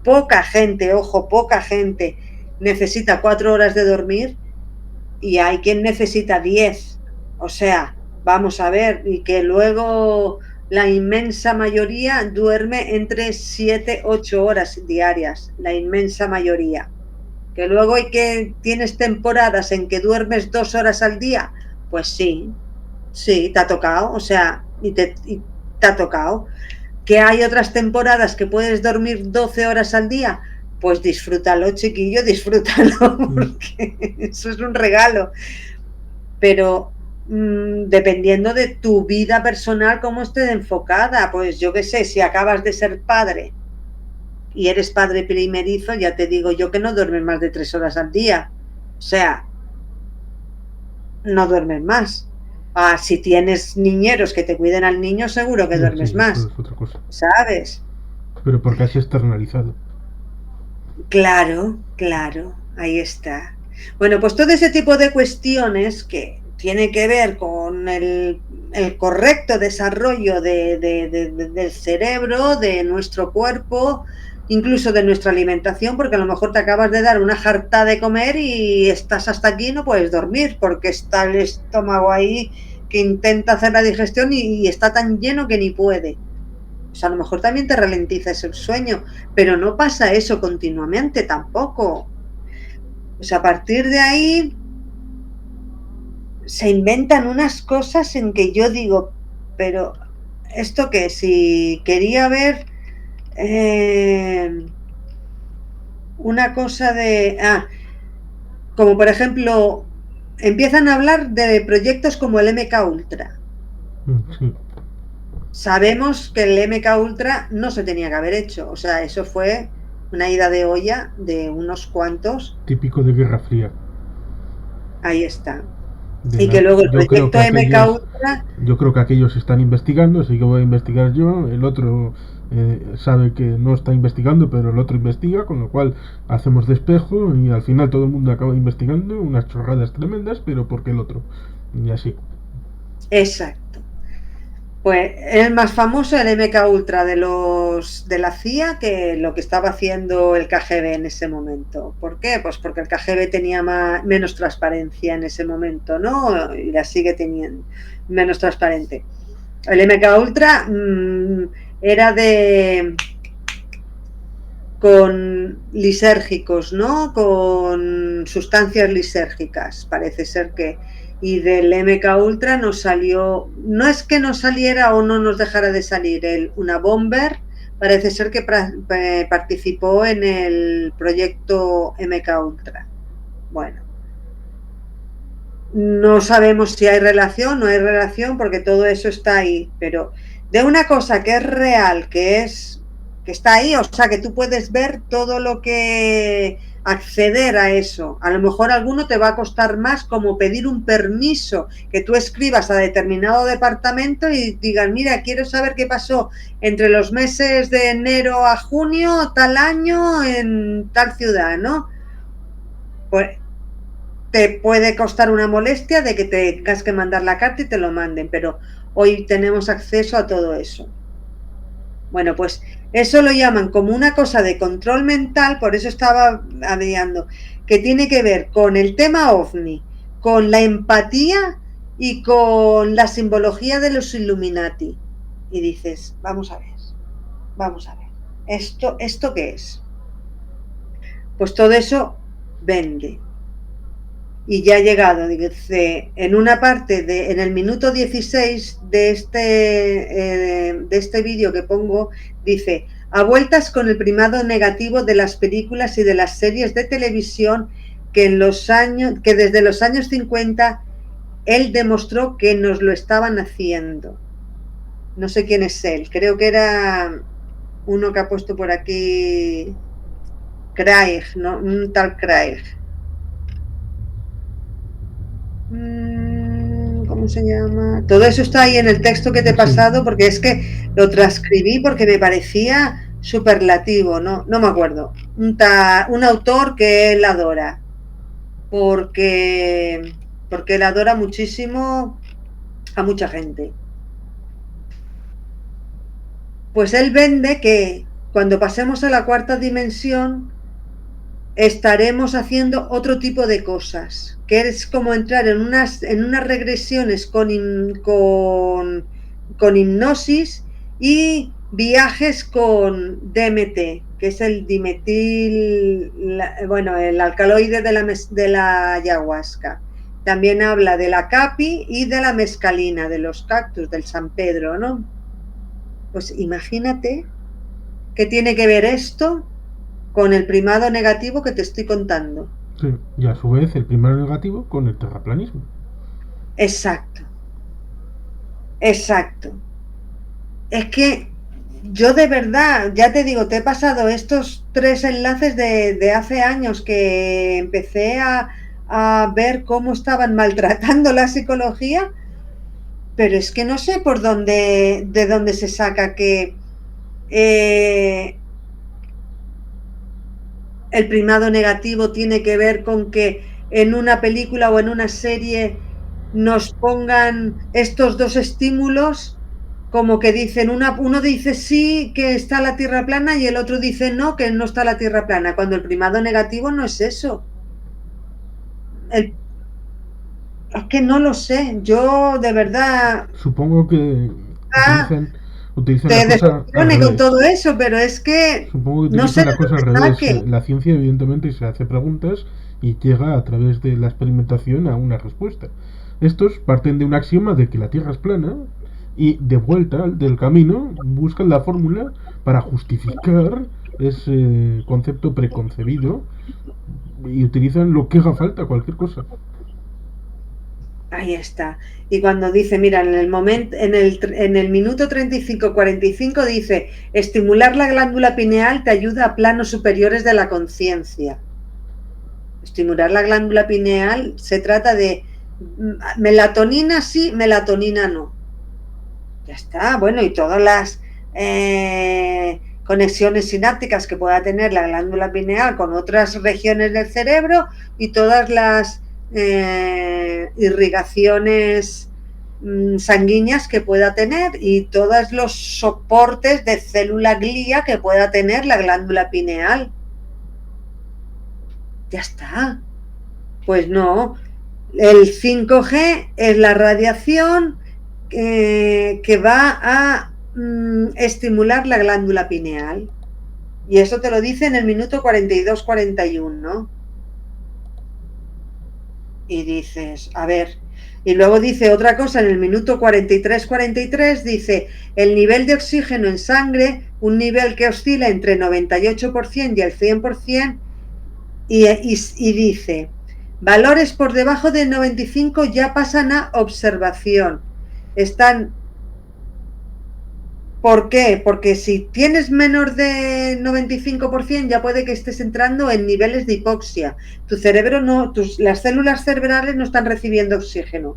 poca gente, ojo, poca gente necesita 4 horas de dormir y hay quien necesita 10. O sea, vamos a ver, y que luego la inmensa mayoría duerme entre 7 8 horas diarias, la inmensa mayoría. Que luego hay que tienes temporadas en que duermes 2 horas al día, pues sí, sí, te ha tocado, o sea, y te ha tocado. Que hay otras temporadas que puedes dormir 12 horas al día, pues disfrútalo, chiquillo, disfrútalo, porque eso es un regalo. Pero dependiendo de tu vida personal, cómo esté enfocada, pues yo qué sé, si acabas de ser padre y eres padre primerizo, ya te digo yo que no duermes más de 3 horas al día. O sea, no duermes más. Ah, si tienes niñeros que te cuiden al niño, seguro que duermes Sí, eso más, es otra cosa. ¿sabes? Pero porque has externalizado. Claro, claro, ahí está. Bueno, pues todo ese tipo de cuestiones que tiene que ver con el correcto desarrollo del cerebro, de nuestro cuerpo, incluso de nuestra alimentación, porque a lo mejor te acabas de dar una jarta de comer y estás hasta aquí y no puedes dormir, porque está el estómago ahí que intenta hacer la digestión y está tan lleno que ni puede. Pues a lo mejor también te ralentiza ese sueño, pero no pasa eso continuamente tampoco. Pues a partir de ahí se inventan unas cosas en que yo digo, pero ¿esto qué? Si quería ver una cosa de... como por ejemplo, empiezan a hablar de proyectos como el MK Ultra. Sí. Sabemos que el MK Ultra no se tenía que haber hecho, o sea, eso fue una ida de olla de unos cuantos. Típico de Guerra Fría. Ahí está. De Y que la, luego el yo creo proyecto que MK aquellos Ultra, yo creo que aquellos están investigando, así que voy a investigar yo. El otro sabe que no está investigando, pero el otro investiga, con lo cual hacemos despejo y al final todo el mundo acaba investigando unas chorradas tremendas, pero porque el otro. Y así. exacto. Pues el más famoso, el MK Ultra de la CIA, que lo que estaba haciendo el KGB en ese momento. ¿Por qué? Pues porque el KGB tenía menos transparencia en ese momento, ¿no? Y la sigue teniendo menos transparente. El MK Ultra era con lisérgicos, ¿no? Con sustancias lisérgicas, parece ser que. Y del MK Ultra nos salió, no es que nos saliera o no nos dejara de salir, una bomber, parece ser que participó en el proyecto MK Ultra. Bueno, no sabemos si hay relación, no hay relación, porque todo eso está ahí, pero de una cosa que es real, que está ahí, o sea, que tú puedes ver todo lo que acceder a eso. A lo mejor a alguno te va a costar más, como pedir un permiso, que tú escribas a determinado departamento y digas, mira, quiero saber qué pasó entre los meses de enero a junio, tal año, en tal ciudad, ¿no? Pues te puede costar una molestia de que tengas que mandar la carta y te lo manden, pero hoy tenemos acceso a todo eso. Bueno, pues eso lo llaman como una cosa de control mental, por eso estaba hablando, que tiene que ver con el tema OVNI, con la empatía y con la simbología de los Illuminati. Y dices, vamos a ver, ¿esto qué es? Pues todo eso vende. Y ya ha llegado, dice, en una parte, en el minuto 16 de este vídeo que pongo, dice, a vueltas con el primado negativo de las películas y de las series de televisión que desde los años 50 él demostró que nos lo estaban haciendo. No sé quién es él, creo que era uno que ha puesto por aquí, Craig, ¿no? Un tal Craig. ¿Cómo se llama? Todo eso está ahí en el texto que te he pasado, porque es que lo transcribí porque me parecía superlativo, no me acuerdo. Un autor que él adora, porque él adora muchísimo a mucha gente. Pues él vende que cuando pasemos a la cuarta dimensión estaremos haciendo otro tipo de cosas, que es como entrar en unas regresiones con hipnosis y viajes con DMT, que es el dimetil, el alcaloide de la ayahuasca. También habla de la capi y de la mescalina, de los cactus, del San Pedro, ¿no? Pues imagínate qué tiene que ver esto con el primado negativo que te estoy contando. Sí, y a su vez el primado negativo con el terraplanismo. Exacto. Es que yo de verdad, ya te digo, te he pasado estos 3 enlaces de hace años que empecé a ver cómo estaban maltratando la psicología, pero es que no sé de dónde se saca que el primado negativo tiene que ver con que en una película o en una serie nos pongan estos dos estímulos, como que dicen, uno dice sí que está la Tierra plana y el otro dice no, que no está la Tierra plana, cuando el primado negativo no es eso. Es que no lo sé, yo de verdad... Supongo que utilizan te la cosa al revés. Con todo eso, pero es que supongo que no utilizan sé de la cosa al dónde revés. saque. La ciencia evidentemente se hace preguntas y llega a través de la experimentación a una respuesta. Estos parten de un axioma de que la Tierra es plana y de vuelta del camino buscan la fórmula para justificar ese concepto preconcebido y utilizan lo que haga falta, cualquier cosa. Ahí está. Y cuando dice, mira, en el minuto 35-45 dice, estimular la glándula pineal te ayuda a planos superiores de la conciencia. Estimular la glándula pineal se trata de melatonina sí, melatonina no. Ya está. Bueno, y todas las conexiones sinápticas que pueda tener la glándula pineal con otras regiones del cerebro y todas las irrigaciones sanguíneas que pueda tener y todos los soportes de célula glía que pueda tener la glándula pineal. Ya está. Pues no. El 5G es la radiación que va a estimular la glándula pineal. Y eso te lo dice en el minuto 42-41, ¿no? Y dices, a ver, y luego dice otra cosa en el minuto 43-43, dice, el nivel de oxígeno en sangre, un nivel que oscila entre el 98% y el 100%, y dice, valores por debajo del 95 ya pasan a observación. Están... ¿Por qué? Porque si tienes menor de 95% ya puede que estés entrando en niveles de hipoxia. Tu cerebro no, las células cerebrales no están recibiendo oxígeno.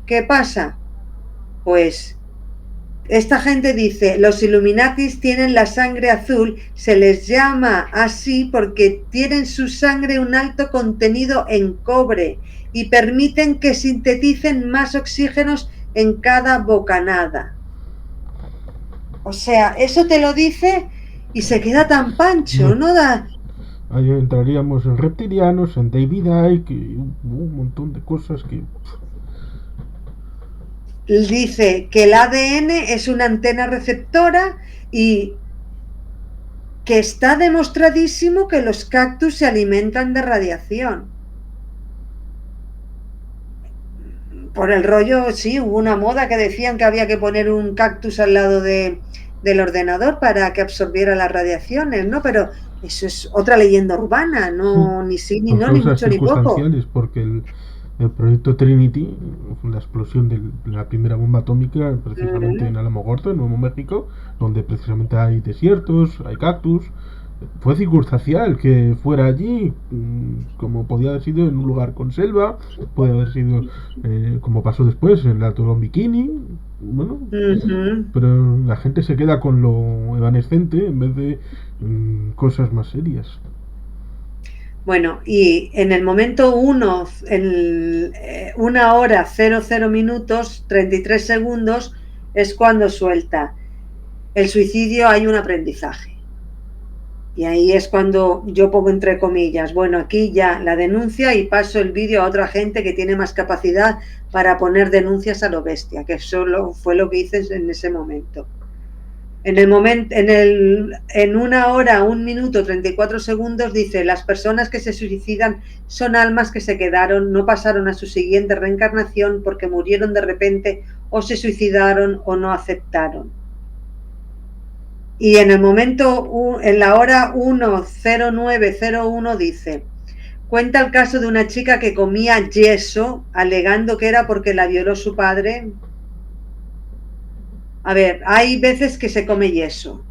¿Qué pasa? Pues esta gente dice, los Illuminatis tienen la sangre azul, se les llama así porque tienen su sangre un alto contenido en cobre y permiten que sinteticen más oxígenos en cada bocanada. O sea, eso te lo dice y se queda tan pancho, ¿no? Ahí entraríamos en reptilianos, en David Icke, y un montón de cosas que... Dice que el ADN es una antena receptora y que está demostradísimo que los cactus se alimentan de radiación. Por el rollo, sí, hubo una moda que decían que había que poner un cactus al lado del ordenador para que absorbiera las radiaciones, ¿no? Pero eso es otra leyenda urbana, no, ni sí, ni Son no, ni causas mucho, ni poco. circunstanciales, porque el proyecto Trinity, la explosión de la primera bomba atómica, precisamente en Alamogordo, en Nuevo México, donde precisamente hay desiertos, hay cactus, fue circunstancial que fuera allí, como podía haber sido en un lugar con selva, puede haber sido como pasó después en el atolón Bikini, bueno, pero la gente se queda con lo evanescente en vez de cosas más serias. Bueno, y en el momento 1, en 1 hora 00 minutos 33 segundos es cuando suelta. El suicidio hay un aprendizaje. Y ahí es cuando yo pongo entre comillas, bueno, aquí ya la denuncia y paso el vídeo a otra gente que tiene más capacidad para poner denuncias a lo bestia, que solo fue lo que hice en ese momento. En 1 hora, 1 minuto, 34 segundos dice, las personas que se suicidan son almas que se quedaron, no pasaron a su siguiente reencarnación porque murieron de repente o se suicidaron o no aceptaron. Y en la hora 1:09:01 dice, cuenta el caso de una chica que comía yeso alegando que era porque la violó su padre. A ver, hay veces que se come yeso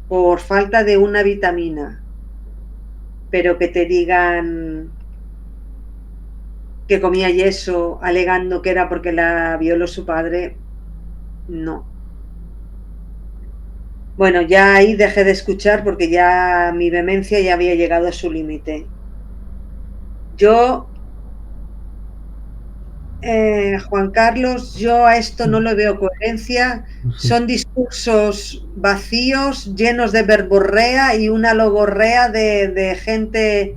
por falta de una vitamina, pero que te digan que comía yeso alegando que era porque la violó su padre, no. Bueno, ya ahí dejé de escuchar porque ya mi vehemencia ya había llegado a su límite. Yo, Juan Carlos, yo a esto no le veo coherencia. Sí. Son discursos vacíos, llenos de verborrea y una logorrea de gente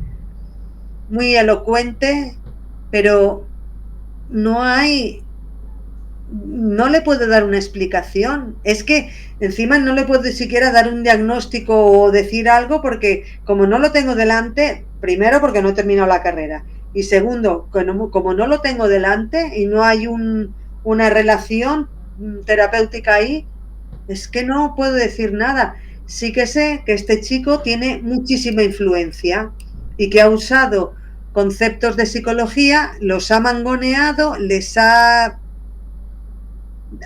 muy elocuente, pero no le puedo dar una explicación. Es que encima no le puedo siquiera dar un diagnóstico o decir algo porque como no lo tengo delante, primero porque no he terminado la carrera y segundo, como no lo tengo delante y no hay una relación terapéutica ahí, es que no puedo decir nada. Sí que sé que este chico tiene muchísima influencia y que ha usado conceptos de psicología, los ha mangoneado,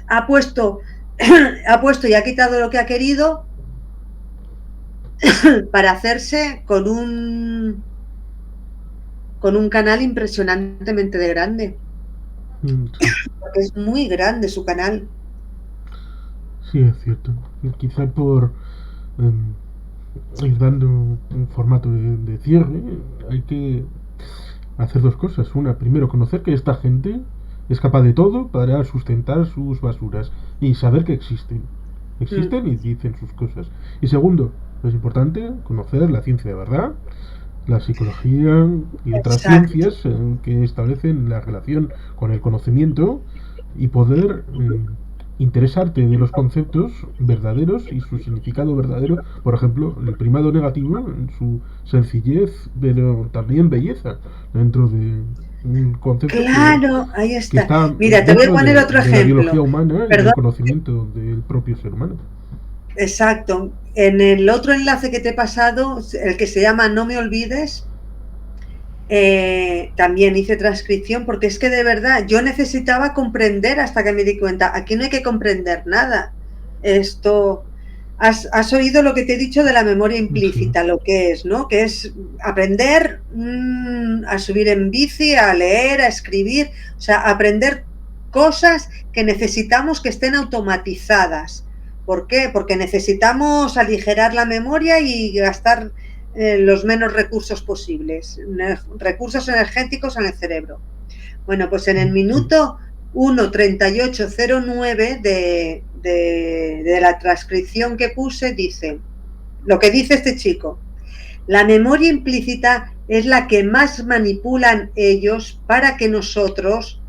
ha puesto y ha quitado lo que ha querido para hacerse con un canal impresionantemente de grande. Porque es muy grande su canal. Sí, es cierto. Quizá por ir dando un formato de cierre, hay que hacer dos cosas. Una, primero, conocer que esta gente es capaz de todo para sustentar sus basuras y saber que existen y dicen sus cosas. Y segundo, es importante conocer la ciencia de verdad, la psicología y otras ciencias que establecen la relación con el conocimiento y poder interesarte de los conceptos verdaderos y su significado verdadero, por ejemplo, el primado negativo en su sencillez, pero también belleza dentro de un concepto ahí está. Mira, te voy a poner otro ejemplo. De la biología humana y del conocimiento del propio ser humano. Exacto. En el otro enlace que te he pasado, el que se llama No me olvides, también hice transcripción porque es que de verdad yo necesitaba comprender hasta que me di cuenta, aquí no hay que comprender nada. Esto, has oído lo que te he dicho de la memoria implícita, lo que es, ¿no? Que es aprender a subir en bici, a leer, a escribir, o sea, aprender cosas que necesitamos que estén automatizadas. ¿Por qué? Porque necesitamos aligerar la memoria y gastar los menos recursos posibles, recursos energéticos en el cerebro. Bueno, pues en el minuto 1:38:09 de la transcripción que puse, dice, lo que dice este chico: la memoria implícita es la que más manipulan ellos para que nosotros,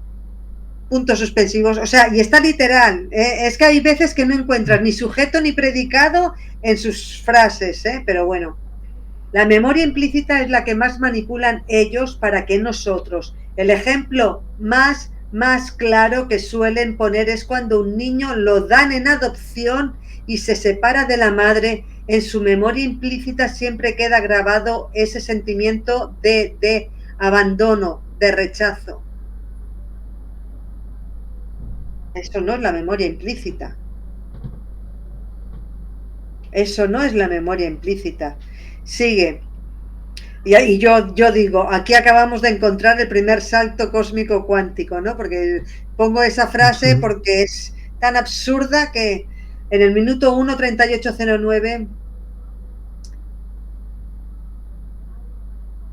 puntos suspensivos, o sea, y está literal, es que hay veces que no encuentras ni sujeto ni predicado en sus frases, pero bueno. La memoria implícita es la que más manipulan ellos para que nosotros. El ejemplo más claro que suelen poner es cuando un niño lo dan en adopción y se separa de la madre. En su memoria implícita siempre queda grabado ese sentimiento de abandono, de rechazo. Eso no es la memoria implícita. Eso no es la memoria implícita. Sigue. Y yo digo, aquí acabamos de encontrar el primer salto cósmico cuántico, ¿no? Porque pongo esa frase porque es tan absurda que en el minuto 1:38:09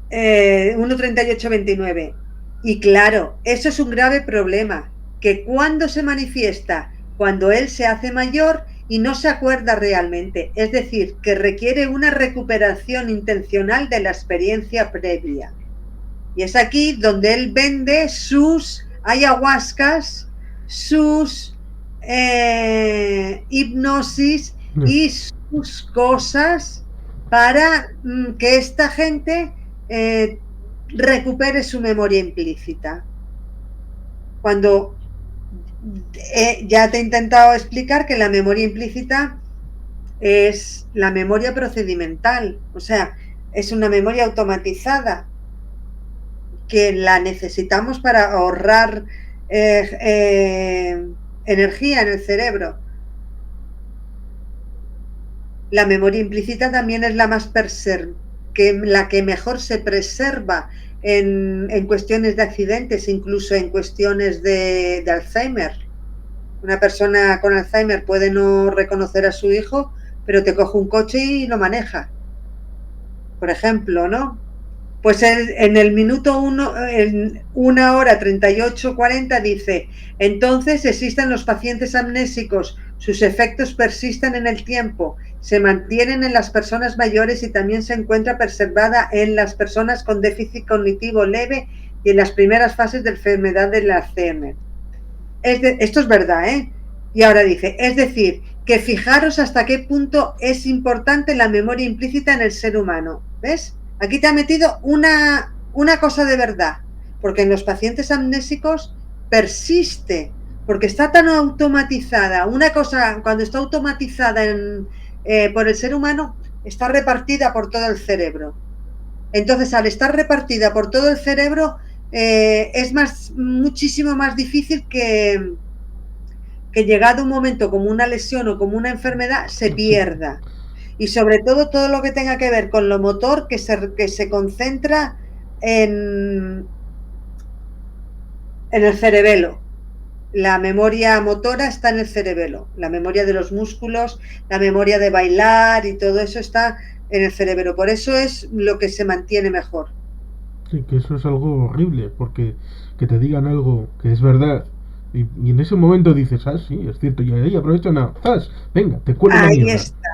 1:38:29. Y claro, eso es un grave problema, que cuando se manifiesta, cuando él se hace mayor y no se acuerda realmente, es decir, que requiere una recuperación intencional de la experiencia previa. Y es aquí donde él vende sus ayahuascas, sus hipnosis y sus cosas para que esta gente recupere su memoria implícita. Cuando ya te he intentado explicar que la memoria implícita es la memoria procedimental, o sea, es una memoria automatizada que la necesitamos para ahorrar energía en el cerebro. La memoria implícita también es la más la que mejor se preserva en cuestiones de accidentes, incluso en cuestiones de Alzheimer. Una persona con Alzheimer puede no reconocer a su hijo, pero te coge un coche y lo maneja, por ejemplo, ¿no? Pues en el minuto 1:38:40 dice: entonces existen los pacientes amnésicos, sus efectos persisten en el tiempo, se mantienen en las personas mayores y también se encuentra preservada en las personas con déficit cognitivo leve y en las primeras fases de enfermedad del Alzheimer. Esto es verdad, ¿eh? Y ahora dice, es decir, que fijaros hasta qué punto es importante la memoria implícita en el ser humano, ¿ves? Aquí te ha metido una cosa de verdad, porque en los pacientes amnésicos persiste, porque está tan automatizada. Una cosa, cuando está automatizada por el ser humano, está repartida por todo el cerebro. Entonces, al estar repartida por todo el cerebro, es muchísimo más difícil que llegado un momento como una lesión o como una enfermedad se pierda. Y sobre todo lo que tenga que ver con lo motor, que se concentra en el cerebelo. La memoria motora está en el cerebelo, la memoria de los músculos, la memoria de bailar y todo eso está en el cerebro. Por eso es lo que se mantiene mejor. Sí, que eso es algo horrible, porque que te digan algo que es verdad y en ese momento dices, ah, sí, es cierto, y ahí aprovechan a, ¡zas! Venga, te cuelo la mierda. Ahí está.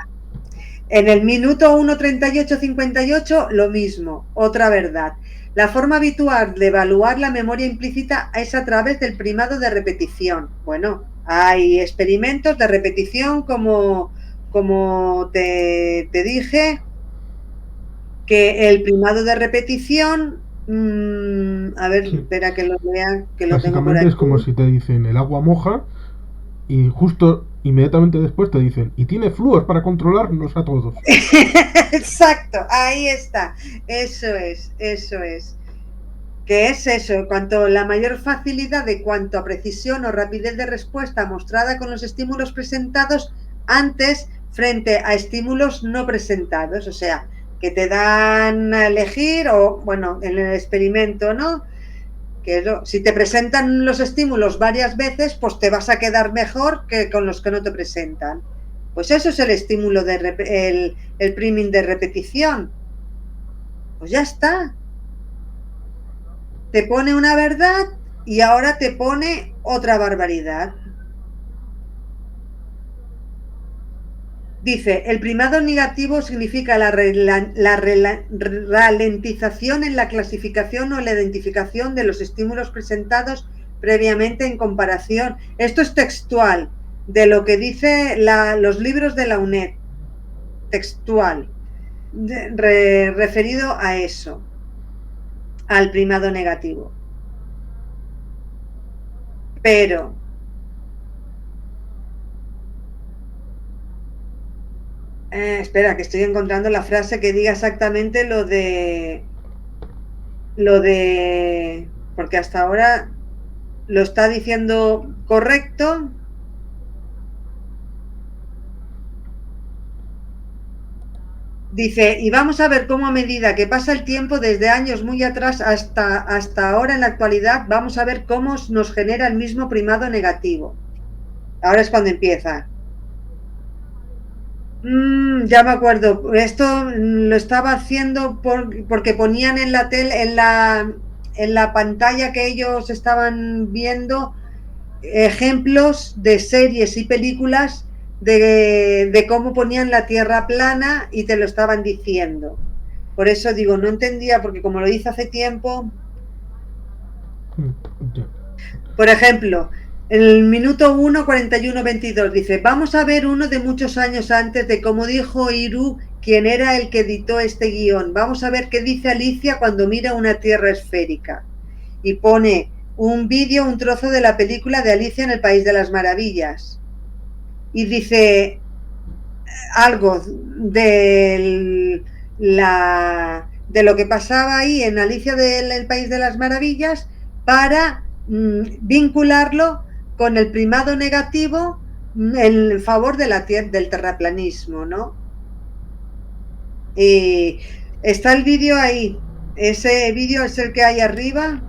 En el minuto 1:38:58 lo mismo, otra verdad. La forma habitual de evaluar la memoria implícita es a través del primado de repetición. Bueno, hay experimentos de repetición como te dije, que el primado de repetición, a ver, sí. Espera que lo vea, que lo tengo por aquí. Es como si te dicen el agua moja y justo inmediatamente después te dicen y tiene flúor para controlarnos a todos. Exacto, ahí está, eso es. ¿Qué es eso? Cuanto la mayor facilidad de cuanto a precisión o rapidez de respuesta mostrada con los estímulos presentados antes frente a estímulos no presentados, o sea, que te dan a elegir o, bueno, en el experimento, ¿no? Si te presentan los estímulos varias veces, pues te vas a quedar mejor que con los que no te presentan. Pues eso es el estímulo, el priming de repetición. Pues ya está. Te pone una verdad y ahora te pone otra barbaridad. Dice, el primado negativo significa la ralentización en la clasificación o la identificación de los estímulos presentados previamente en comparación. Esto es textual, de lo que dice los libros de la UNED. Textual, referido a eso, al primado negativo. Pero espera, que estoy encontrando la frase que diga exactamente lo de... Porque hasta ahora lo está diciendo correcto. Dice, y vamos a ver cómo a medida que pasa el tiempo, desde años muy atrás hasta ahora en la actualidad, vamos a ver cómo nos genera el mismo primado negativo. Ahora es cuando empieza. Ya me acuerdo, esto lo estaba haciendo porque ponían en la tele, en la pantalla que ellos estaban viendo ejemplos de series y películas de cómo ponían la Tierra plana y te lo estaban diciendo. Por eso digo, no entendía, porque como lo hice hace tiempo. Por ejemplo, en el minuto 1, 41-22 dice, vamos a ver uno de muchos años antes de cómo dijo Hiru, quien era el que editó este guión. Vamos a ver qué dice Alicia cuando mira una tierra esférica. Y pone un vídeo, un trozo de la película de Alicia en el País de las Maravillas. Y dice algo de lo que pasaba ahí en Alicia del País de las Maravillas para vincularlo con el primado negativo en favor de del terraplanismo, ¿no? Y está el vídeo ahí. Ese vídeo es el que hay arriba.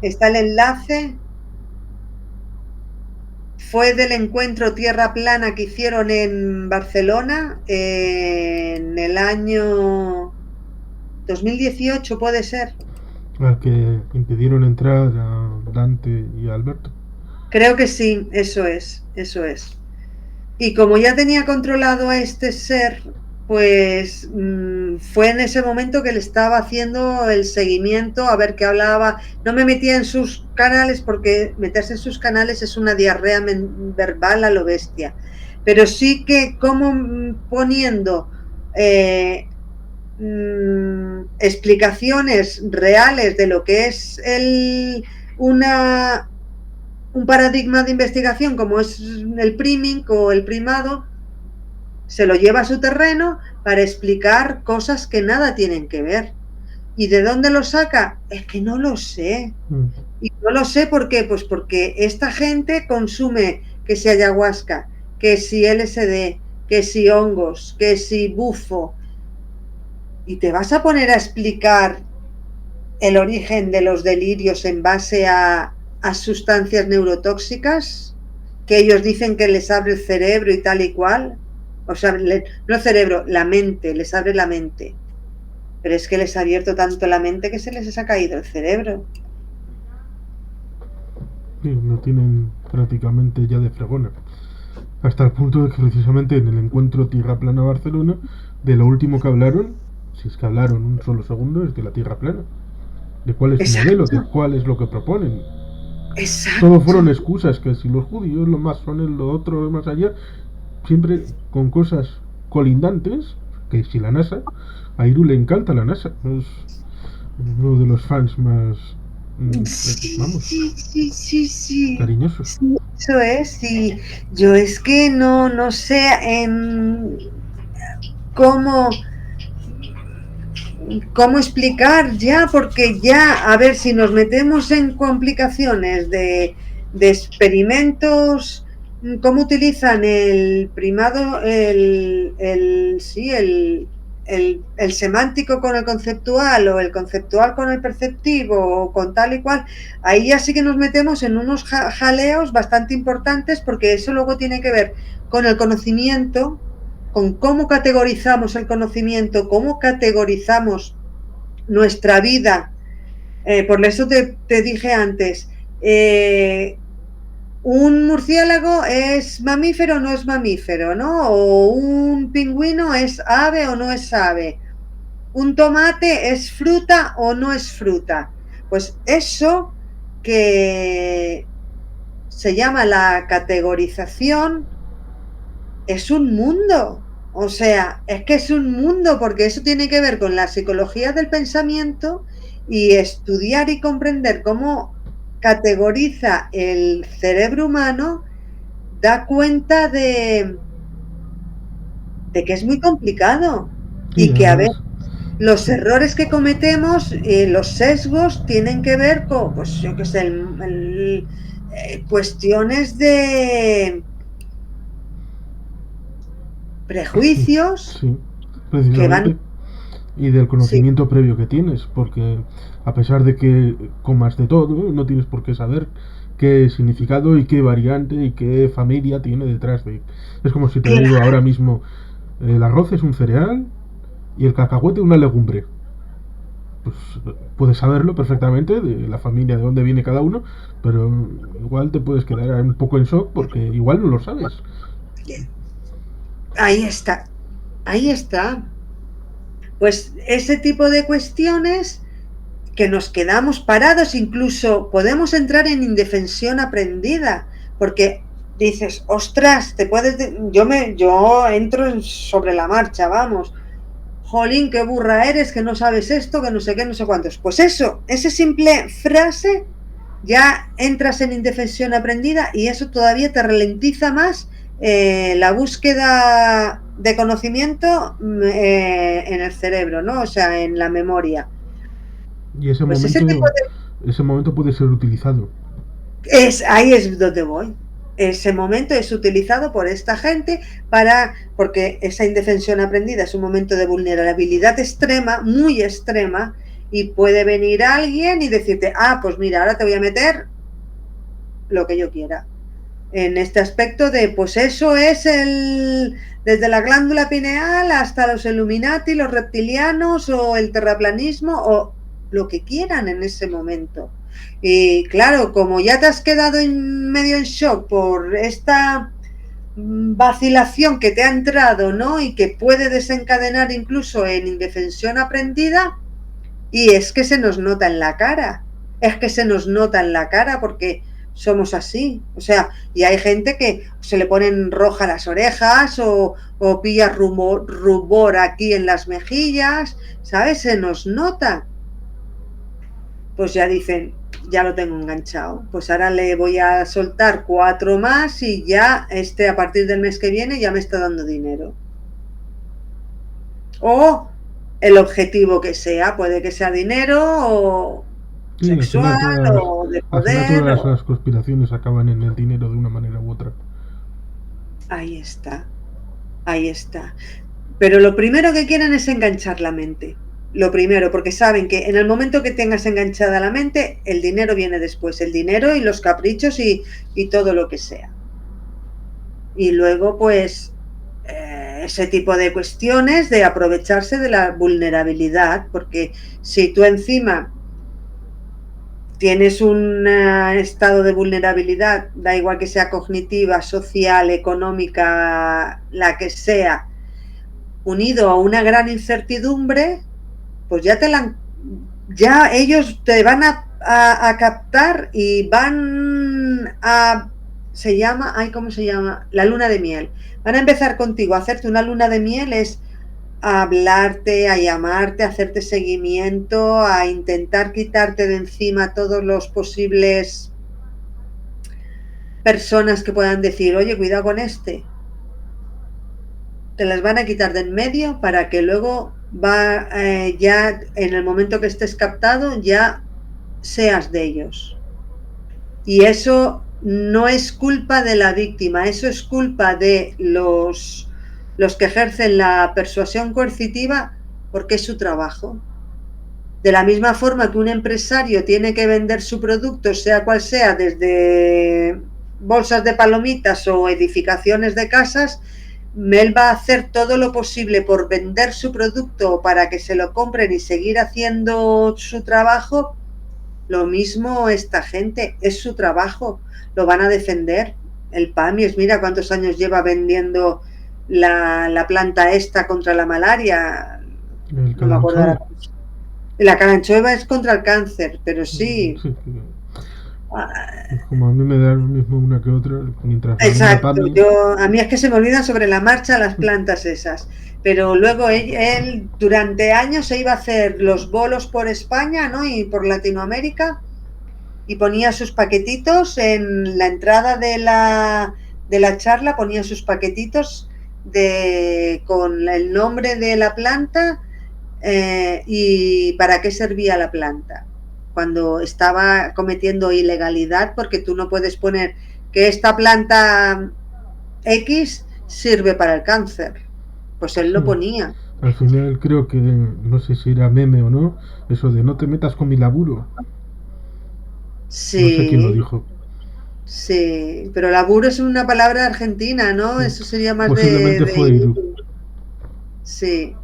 Está el enlace. Fue del encuentro Tierra Plana que hicieron en Barcelona en el año 2018, puede ser. Al que impidieron entrar a Dante y a Alberto. Creo que sí, eso es. Y como ya tenía controlado a este ser, pues fue en ese momento que le estaba haciendo el seguimiento a ver qué hablaba. No me metía en sus canales porque meterse en sus canales es una diarrea verbal a lo bestia. Pero sí que como poniendo explicaciones reales de lo que es un paradigma de investigación como es el priming o el primado, se lo lleva a su terreno para explicar cosas que nada tienen que ver. ¿Y de dónde lo saca? Es que no lo sé. Y no lo sé por qué, pues porque esta gente consume que si ayahuasca, que si LSD, que si hongos, que si bufo. ¿Y te vas a poner a explicar el origen de los delirios en base a sustancias neurotóxicas que ellos dicen que les abre el cerebro y tal y cual? O sea, no el cerebro, la mente, les abre la mente. Pero es que les ha abierto tanto la mente que se les ha caído el cerebro. Sí, lo tienen prácticamente ya de fregona. Hasta el punto de que precisamente en el encuentro Tierra Plana Barcelona, de lo último que hablaron, si es que hablaron un solo segundo, es de la Tierra plana. De cuál es su modelo, de cuál es lo que proponen. Exacto. Todo fueron excusas, que si los judíos, lo más son lo otro, más allá, siempre con cosas colindantes, que si la NASA, a Hiru le encanta la NASA, es uno de los fans más, vamos, sí. cariñosos. Sí, eso es, y yo es que no sé cómo explicar ya, porque ya, a ver, si nos metemos en complicaciones de experimentos, cómo utilizan el primado, el el semántico con el conceptual o el conceptual con el perceptivo o con tal y cual, ahí ya sí que nos metemos en unos jaleos bastante importantes, porque eso luego tiene que ver con el conocimiento, con cómo categorizamos el conocimiento, cómo categorizamos nuestra vida. Por eso te dije antes, un murciélago es mamífero o no es mamífero, ¿no? O un pingüino es ave o no es ave. Un tomate es fruta o no es fruta. Pues eso que se llama la categorización es un mundo. O sea, es que es un mundo, porque eso tiene que ver con la psicología del pensamiento y estudiar y comprender cómo categoriza el cerebro humano, da cuenta de que es muy complicado Sí, y que a además, veces los errores que cometemos, los sesgos, tienen que ver con, pues yo qué sé, cuestiones de prejuicios sí, que van, precisamente. Y del sí, conocimiento previo que tienes, porque a pesar de que comas de todo, no tienes por qué saber qué significado y qué variante y qué familia tiene detrás de. Es como si te digo claro, ahora mismo, el arroz es un cereal y el cacahuete una legumbre. Pues puedes saberlo perfectamente de la familia, de dónde viene cada uno, pero igual te puedes quedar un poco en shock porque igual no lo sabes. ahí está, ahí está. Pues ese tipo de cuestiones que nos quedamos parados, incluso podemos entrar en indefensión aprendida, porque dices, ostras, te puedes, yo entro sobre la marcha, vamos, jolín, qué burra eres, que no sabes esto, que no sé qué, no sé cuántos. Pues eso, esa simple frase, ya entras en indefensión aprendida y eso todavía te ralentiza más la búsqueda de conocimiento en el cerebro, ¿no? O sea, en la memoria. Y Pues ese tipo ese momento puede ser utilizado. ahí es donde voy. Ese momento es utilizado por esta gente porque esa indefensión aprendida es un momento de vulnerabilidad extrema, muy extrema, y puede venir alguien y decirte, pues mira, ahora te voy a meter lo que yo quiera. En este aspecto de, pues eso es desde la glándula pineal hasta los Illuminati, los reptilianos o el terraplanismo o lo que quieran en ese momento. Y claro, como ya te has quedado medio en shock por esta vacilación que te ha entrado, ¿no? Y que puede desencadenar incluso en indefensión aprendida, y es que se nos nota en la cara, es que se nos nota en la cara porque somos así, o sea, y hay gente que se le ponen rojas las orejas o pilla rubor aquí en las mejillas, ¿sabes? Se nos nota. Pues ya dicen, ya lo tengo enganchado, pues ahora le voy a soltar 4 más y ya a partir del mes que viene ya me está dando dinero. O el objetivo que sea, puede que sea dinero o Sí, sexual o de al final poder. todas las conspiraciones acaban en el dinero de una manera u otra. Ahí está, ahí está. Pero lo primero que quieren es enganchar la mente. Lo primero, porque saben que en el momento que tengas enganchada la mente, el dinero viene después, el dinero y los caprichos y todo lo que sea. Y luego, pues, ese tipo de cuestiones de aprovecharse de la vulnerabilidad, porque si tú encima tienes un estado de vulnerabilidad, da igual que sea cognitiva, social, económica, la que sea, unido a una gran incertidumbre, pues ya ellos te van a captar y van se llama, ¿cómo se llama? La luna de miel. Van a empezar contigo a hacerte una luna de miel, es a hablarte, a llamarte, a hacerte seguimiento, a intentar quitarte de encima todos los posibles personas que puedan decir, oye, cuidado con este. Te las van a quitar de en medio para que luego ya en el momento que estés captado ya seas de ellos. Y eso no es culpa de la víctima, eso es culpa de los que ejercen la persuasión coercitiva porque es su trabajo. De la misma forma que un empresario tiene que vender su producto, sea cual sea, desde bolsas de palomitas o edificaciones de casas, él va a hacer todo lo posible por vender su producto para que se lo compren y seguir haciendo su trabajo. Lo mismo esta gente, es su trabajo, lo van a defender. El PAMIES, mira cuántos años lleva vendiendo la planta esta contra la malaria, El no me acuerdo ahora. Kalanchoe. La calanchoeva es contra el cáncer, pero sí. Sí, como a mí me da lo mismo una que otra, mientras la Exacto, PAMI. a mí es que se me olvidan sobre la marcha las plantas esas, pero luego él durante años se iba a hacer los bolos por España, ¿no? Y por Latinoamérica, y ponía sus paquetitos en la entrada de la charla, ponía sus paquetitos con el nombre de la planta y para qué servía la planta cuando estaba cometiendo ilegalidad, porque tú no puedes poner que esta planta X sirve para el cáncer. Pues él lo ponía. Al final creo que, no sé si era meme o no, eso de no te metas con mi laburo. No sé quién lo Sí, dijo. sí, pero laburo es una palabra argentina, ¿no? Eso sería más Posiblemente fue Iru. Sí.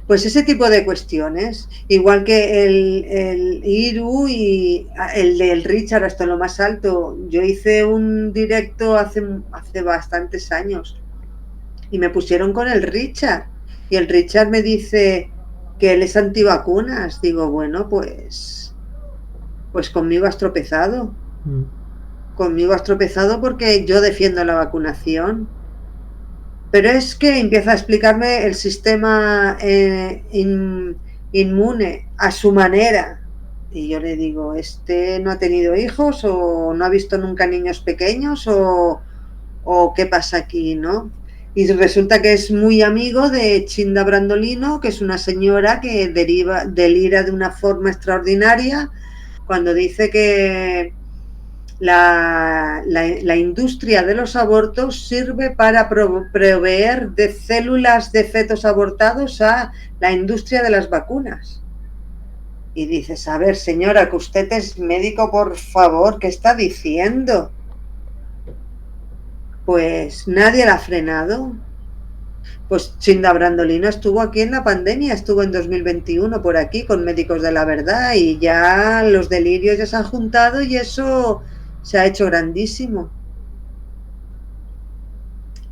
Pues ese tipo de cuestiones, igual que el Iru y el del Richard hasta lo más alto. Yo hice un directo hace bastantes años y me pusieron con el Richard y el Richard me dice que él es antivacunas. Digo, bueno, pues conmigo has tropezado. Conmigo has tropezado porque yo defiendo la vacunación. Pero es que empieza a explicarme el sistema inmune a su manera. Y yo le digo, ¿este no ha tenido hijos o no ha visto nunca niños pequeños o qué pasa aquí, ¿no? Y resulta que es muy amigo de Chinda Brandolino, que es una señora que delira de una forma extraordinaria cuando dice que la industria de los abortos sirve para proveer de células de fetos abortados a la industria de las vacunas. Y dices, a ver, señora, que usted es médico, por favor, ¿qué está diciendo? Pues nadie la ha frenado. Pues Chinda Brandolino estuvo aquí en la pandemia, estuvo en 2021 por aquí con Médicos de la Verdad y ya los delirios ya se han juntado y eso se ha hecho grandísimo.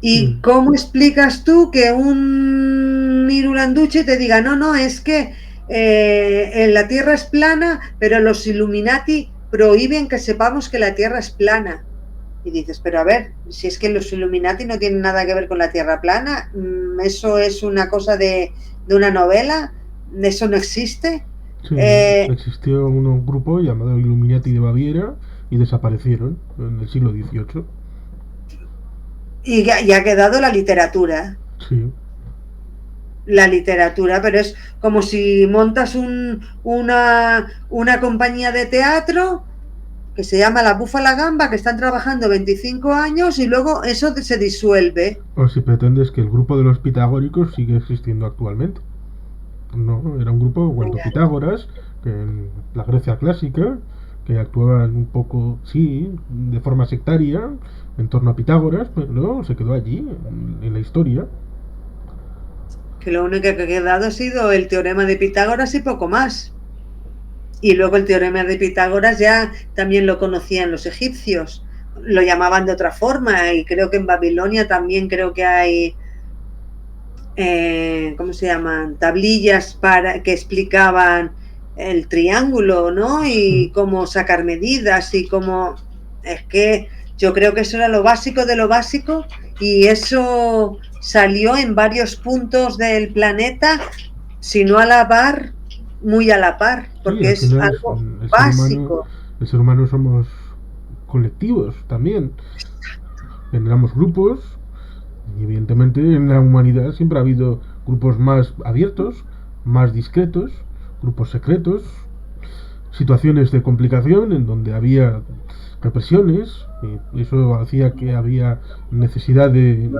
¿Y cómo explicas tú que un Irulanduche te diga, no, es que la Tierra es plana, pero los Illuminati prohíben que sepamos que la Tierra es plana? Y dices, pero a ver, si es que los Illuminati no tienen nada que ver con la Tierra plana, eso es una cosa de una novela, eso no existe. Sí, existió un grupo llamado Illuminati de Baviera y desaparecieron en el siglo XVIII. Y ha quedado la literatura. Sí. La literatura, pero es como si montas una compañía de teatro que se llama La Búfala Gamba, que están trabajando 25 años y luego eso se disuelve. O si pretendes que el grupo de los pitagóricos sigue existiendo actualmente. No, era un grupo cuando Pitágoras, que en la Grecia clásica, que actuaban un poco, sí, de forma sectaria, en torno a Pitágoras, pero se quedó allí, en la historia. Que lo único que ha quedado ha sido el teorema de Pitágoras y poco más. Y luego el teorema de Pitágoras ya también lo conocían los egipcios, lo llamaban de otra forma y creo que en Babilonia también creo que hay, ¿cómo se llaman? Tablillas que explicaban el triángulo, ¿no? Y cómo sacar medidas y cómo... Es que yo creo que eso era lo básico de lo básico y eso salió en varios puntos del planeta, si no a la par, muy a la par, porque Sí, es algo básico. El ser humano somos colectivos también. Generamos grupos y evidentemente en la humanidad siempre ha habido grupos más abiertos, más discretos, grupos secretos, situaciones de complicación en donde había represiones, y eso hacía que había necesidad de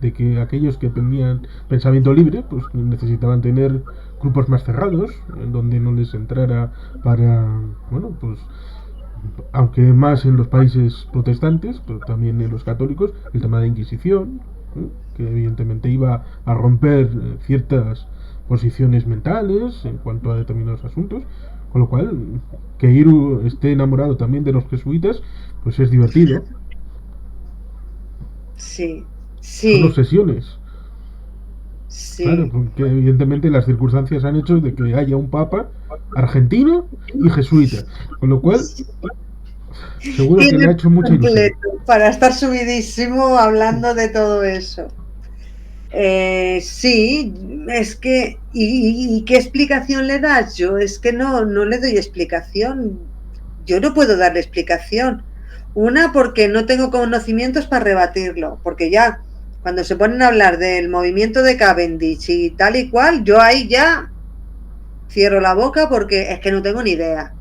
de que aquellos que tenían pensamiento libre pues necesitaban tener grupos más cerrados, en donde no les entrara para, bueno, pues aunque más en los países protestantes, pero también en los católicos, el tema de Inquisición, que evidentemente iba a romper ciertas posiciones mentales en cuanto a determinados asuntos, con lo cual que Iru esté enamorado también de los jesuitas, pues es divertido. Sí, Son sí, obsesiones. Claro, sí. porque evidentemente las circunstancias han hecho de que haya un papa argentino y jesuita, con lo cual seguro que le Tiene ha hecho mucha ilusión. completo para estar subidísimo hablando de todo eso. Sí, es que, ¿y qué explicación le das? Yo es que no le doy explicación. Yo no puedo darle explicación. Una, porque no tengo conocimientos para rebatirlo, porque ya cuando se ponen a hablar del movimiento de Cavendish y tal y cual, yo ahí ya cierro la boca porque es que no tengo ni idea.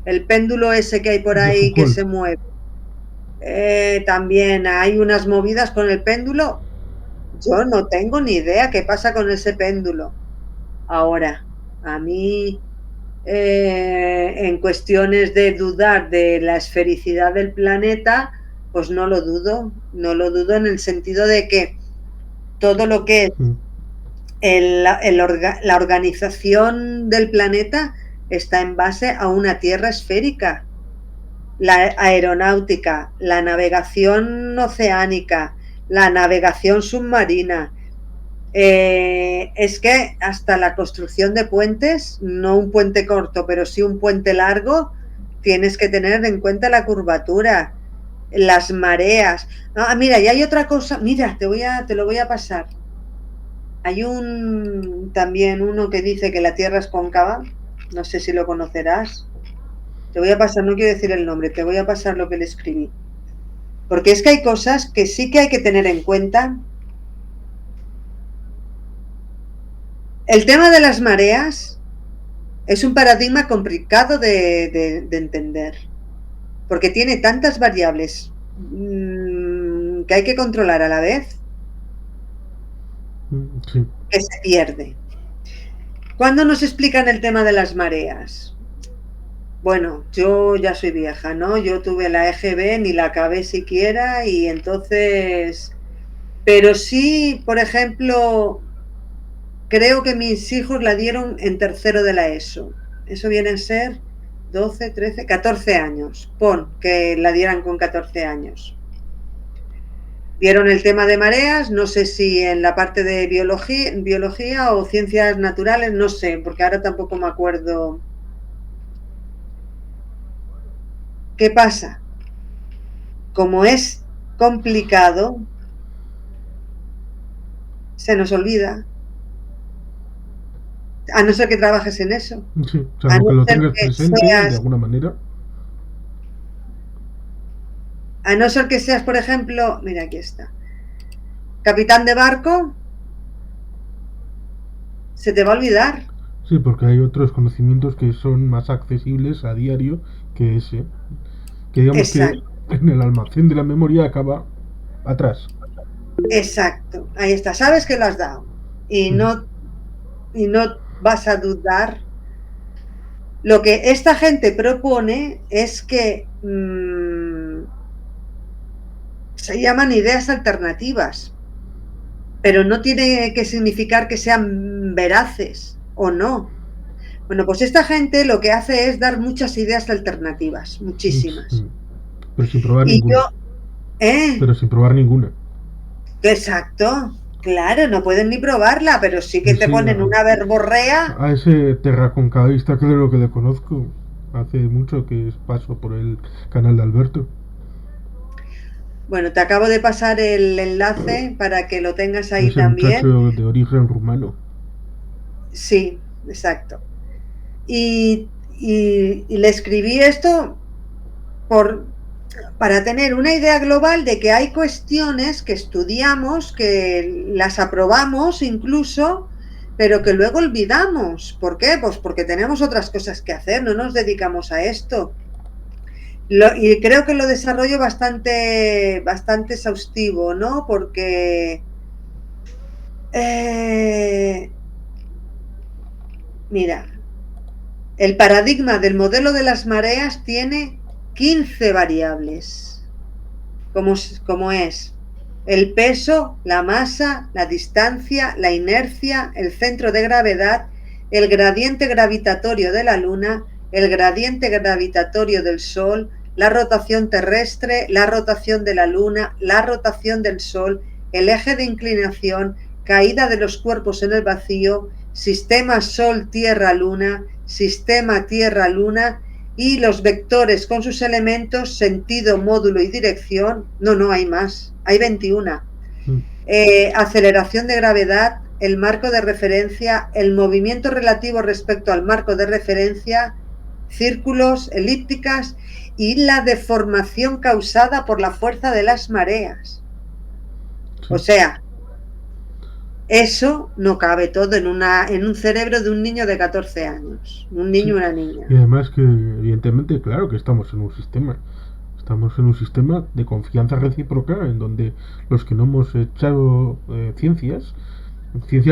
El péndulo ese que hay por De ahí que Foucault. se mueve. También hay unas movidas con el péndulo. Yo no tengo ni idea qué pasa con ese péndulo. Ahora, a mí, en cuestiones de dudar de la esfericidad del planeta, pues no lo dudo en el sentido de que todo lo que es la organización del planeta está en base a una Tierra esférica. La aeronáutica, la navegación oceánica, la navegación submarina. Es que hasta la construcción de puentes, no un puente corto, pero sí un puente largo, tienes que tener en cuenta la curvatura, las mareas. Ah, mira, y hay otra cosa, mira, te lo voy a pasar. Hay también uno que dice que la Tierra es cóncava, no sé si lo conocerás. Te voy a pasar, no quiero decir el nombre, te voy a pasar lo que le escribí. Porque es que hay cosas que sí que hay que tener en cuenta. El tema de las mareas es un paradigma complicado de entender, porque tiene tantas variables que hay que controlar a la vez Sí. que se pierde. ¿Cuándo nos explican el tema de las mareas? Bueno, yo ya soy vieja, ¿no? Yo tuve la EGB, ni la acabé siquiera, y entonces... Pero sí, por ejemplo, creo que mis hijos la dieron en tercero de la ESO. Eso viene a ser 12, 13, 14 años. Pon que la dieran con 14 años. Vieron el tema de mareas, no sé si en la parte de biología o ciencias naturales, no sé, porque ahora tampoco me acuerdo. ¿Qué pasa? Como es complicado, se nos olvida, a no ser que trabajes en eso, Sí, a salvo no que lo ser tengas que presente de seas, alguna manera. a no ser que seas, por ejemplo, mira, aquí está, capitán de barco, se te va a olvidar. Sí, porque hay otros conocimientos que son más accesibles a diario que ese. Que digamos que Exacto, en el almacén de la memoria acaba atrás. exacto, ahí está, sabes que lo has dado y Ujú. no vas a dudar. Lo que esta gente propone es que se llaman ideas alternativas, pero no tiene que significar que sean veraces o no. Bueno, pues esta gente lo que hace es dar muchas ideas alternativas, muchísimas. Sí, pero sin probar Y yo, ninguna. ¿eh? Pero sin probar ninguna. Exacto, claro, no pueden ni probarla, pero sí que te Sí, ponen una verborrea. a ese terraconcavista claro que le conozco. Hace mucho que paso por el canal de Alberto. Bueno, te acabo de pasar el enlace para que lo tengas ahí Ese muchacho también. de origen rumano. Sí, exacto. Y le escribí esto por, para tener una idea global de que hay cuestiones que estudiamos, que las aprobamos incluso, pero que luego olvidamos. ¿Por qué? Pues porque tenemos otras cosas que hacer, no nos dedicamos a esto. Y creo que lo desarrollo bastante exhaustivo, ¿no? Porque Eh, mira, el paradigma del modelo de las mareas tiene 15 variables, como es el peso, la masa, la distancia, la inercia, el centro de gravedad, el gradiente gravitatorio de la Luna, el gradiente gravitatorio del Sol, la rotación terrestre, la rotación de la Luna, la rotación del Sol, el eje de inclinación, caída de los cuerpos en el vacío, sistema Sol-Tierra-Luna, sistema Tierra-Luna y los vectores con sus elementos, sentido, módulo y dirección. No hay más, hay 21. Aceleración de gravedad, el marco de referencia, el movimiento relativo respecto al marco de referencia, círculos, elípticas y la deformación causada por la fuerza de las mareas. O sea, eso no cabe todo en un cerebro de un niño de 14 años, un niño y una niña. Y además que, evidentemente, claro que estamos en un sistema. Estamos en un sistema de confianza recíproca en donde los que no hemos echado ciencias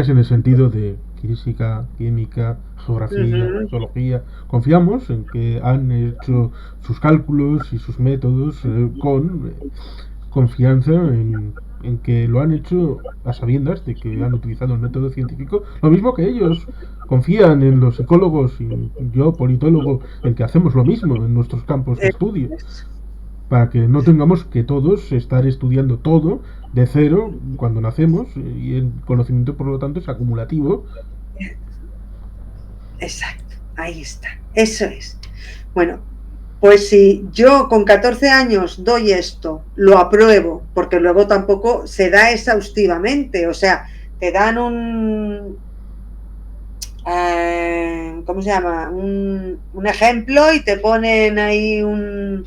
en el sentido de física, química, geografía, zoología, confiamos en que han hecho sus cálculos y sus métodos con confianza en que lo han hecho a sabiendas de que han utilizado el método científico, lo mismo que ellos confían en los psicólogos y yo, politólogo, en que hacemos lo mismo en nuestros campos de estudio, para que no tengamos que todos estar estudiando todo de cero cuando nacemos, y el conocimiento por lo tanto es acumulativo. Exacto, ahí está, eso es. Bueno, pues si yo con 14 años doy esto, lo apruebo, porque luego tampoco se da exhaustivamente, o sea, te dan ¿cómo se llama? Un ejemplo y te ponen ahí un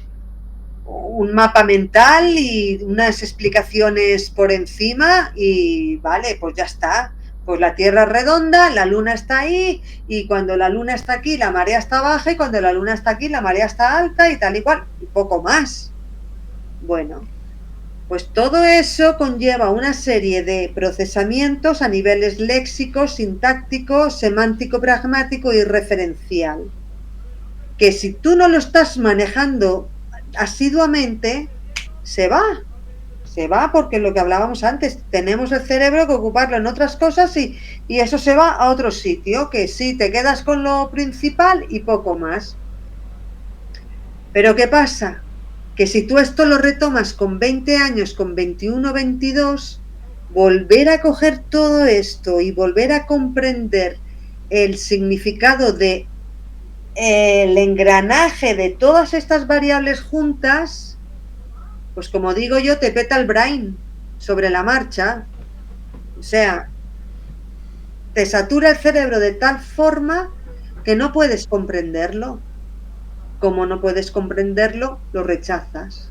mapa mental y unas explicaciones por encima y vale, pues ya está. Pues la Tierra es redonda, la Luna está ahí y cuando la Luna está aquí la marea está baja y cuando la Luna está aquí la marea está alta y tal y cual, y poco más. Bueno, pues todo eso conlleva una serie de procesamientos a niveles léxico, sintáctico, semántico, pragmático y referencial, que si tú no lo estás manejando asiduamente, se va porque lo que hablábamos antes, tenemos el cerebro que ocuparlo en otras cosas y eso se va a otro sitio, que sí, te quedas con lo principal y poco más. Pero ¿qué pasa? Que si tú esto lo retomas con 20 años, con 21, 22, volver a coger todo esto y volver a comprender el significado de el engranaje de todas estas variables juntas, pues como digo yo, te peta el brain sobre la marcha. O sea, te satura el cerebro de tal forma que no puedes comprenderlo. Como no puedes comprenderlo, lo rechazas.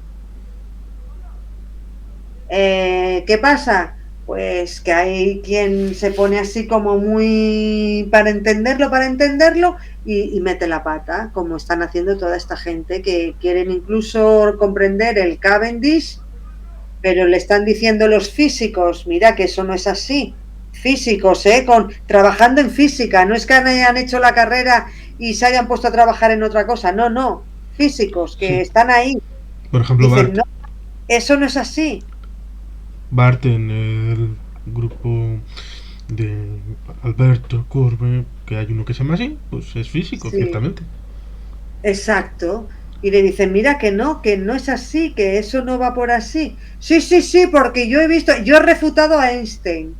¿Qué pasa? Pues que hay quien se pone así como muy para entenderlo y mete la pata, como están haciendo toda esta gente que quieren incluso comprender el Cavendish, pero le están diciendo los físicos, mira que eso no es así. Físicos, trabajando en física, no es que hayan hecho la carrera y se hayan puesto a trabajar en otra cosa, no, físicos que sí están ahí. Por ejemplo, dicen, no, eso no es así. Bart en el grupo de Alberto Curve, que hay uno que se llama así, pues es físico, sí, ciertamente. Exacto. Y le dicen, mira que no es así, que eso no va por así. Sí, porque yo he refutado a Einstein.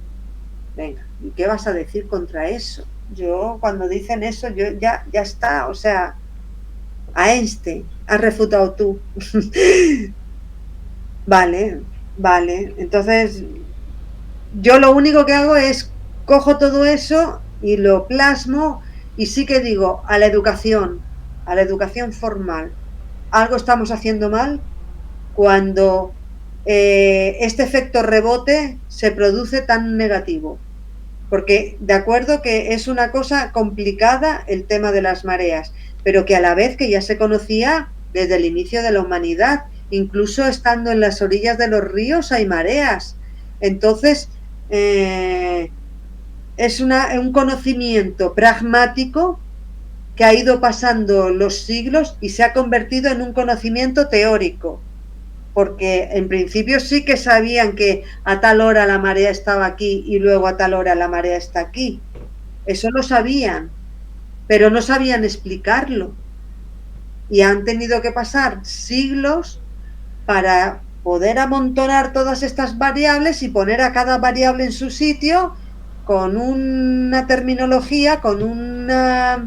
Venga, ¿y qué vas a decir contra eso? Yo, cuando dicen eso, yo ya está, o sea, a Einstein has refutado tú. Vale, entonces yo lo único que hago es cojo todo eso y lo plasmo y sí que digo a la educación formal, algo estamos haciendo mal cuando este efecto rebote se produce tan negativo, porque de acuerdo que es una cosa complicada el tema de las mareas, pero que a la vez que ya se conocía desde el inicio de la humanidad, incluso estando en las orillas de los ríos hay mareas. Entonces, eh, es un conocimiento pragmático que ha ido pasando los siglos y se ha convertido en un conocimiento teórico, porque en principio sí que sabían que a tal hora la marea estaba aquí y luego a tal hora la marea está aquí. Eso lo sabían, pero no sabían explicarlo. Y han tenido que pasar siglos para poder amontonar todas estas variables y poner a cada variable en su sitio con una terminología, con unas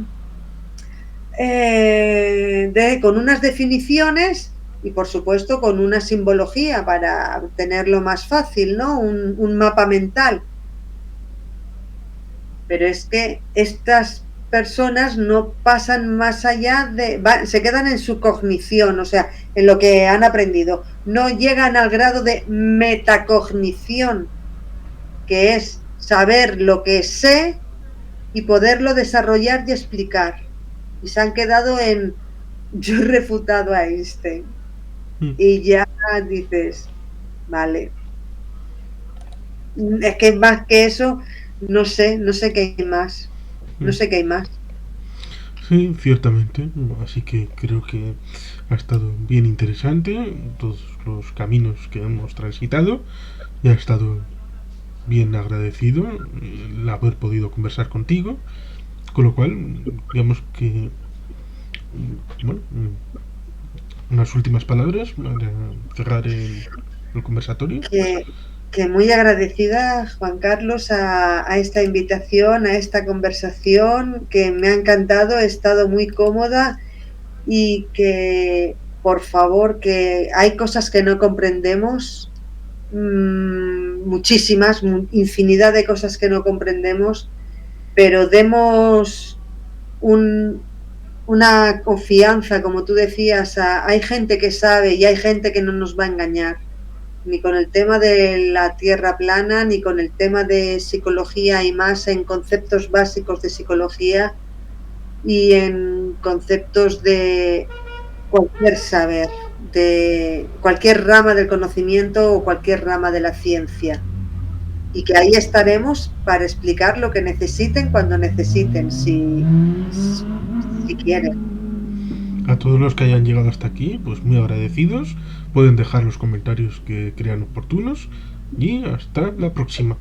definiciones y por supuesto con una simbología para tenerlo más fácil, ¿no? Un mapa mental. Pero es que estas personas no pasan más allá se quedan en su cognición, o sea, en lo que han aprendido. No llegan al grado de metacognición, que es saber lo que sé y poderlo desarrollar y explicar. Y se han quedado en, yo he refutado a Einstein. Y ya dices, vale. Es que más que eso, no sé qué hay más. No sé qué hay más. Sí, ciertamente. Así que creo que ha estado bien interesante todos los caminos que hemos transitado y ha estado bien agradecido el haber podido conversar contigo. Con lo cual, digamos que, bueno, unas últimas palabras para cerrar el conversatorio. Que muy agradecida, Juan Carlos, a esta invitación, a esta conversación, que me ha encantado, he estado muy cómoda y que, por favor, que hay cosas que no comprendemos, muchísimas, infinidad de cosas que no comprendemos, pero demos una confianza, como tú decías, hay gente que sabe y hay gente que no nos va a engañar, ni con el tema de la tierra plana, ni con el tema de psicología y más en conceptos básicos de psicología y en conceptos de cualquier saber, de cualquier rama del conocimiento o cualquier rama de la ciencia. Y que ahí estaremos para explicar lo que necesiten cuando necesiten, si quieren. A todos los que hayan llegado hasta aquí, pues muy agradecidos. Pueden dejar los comentarios que crean oportunos y hasta la próxima.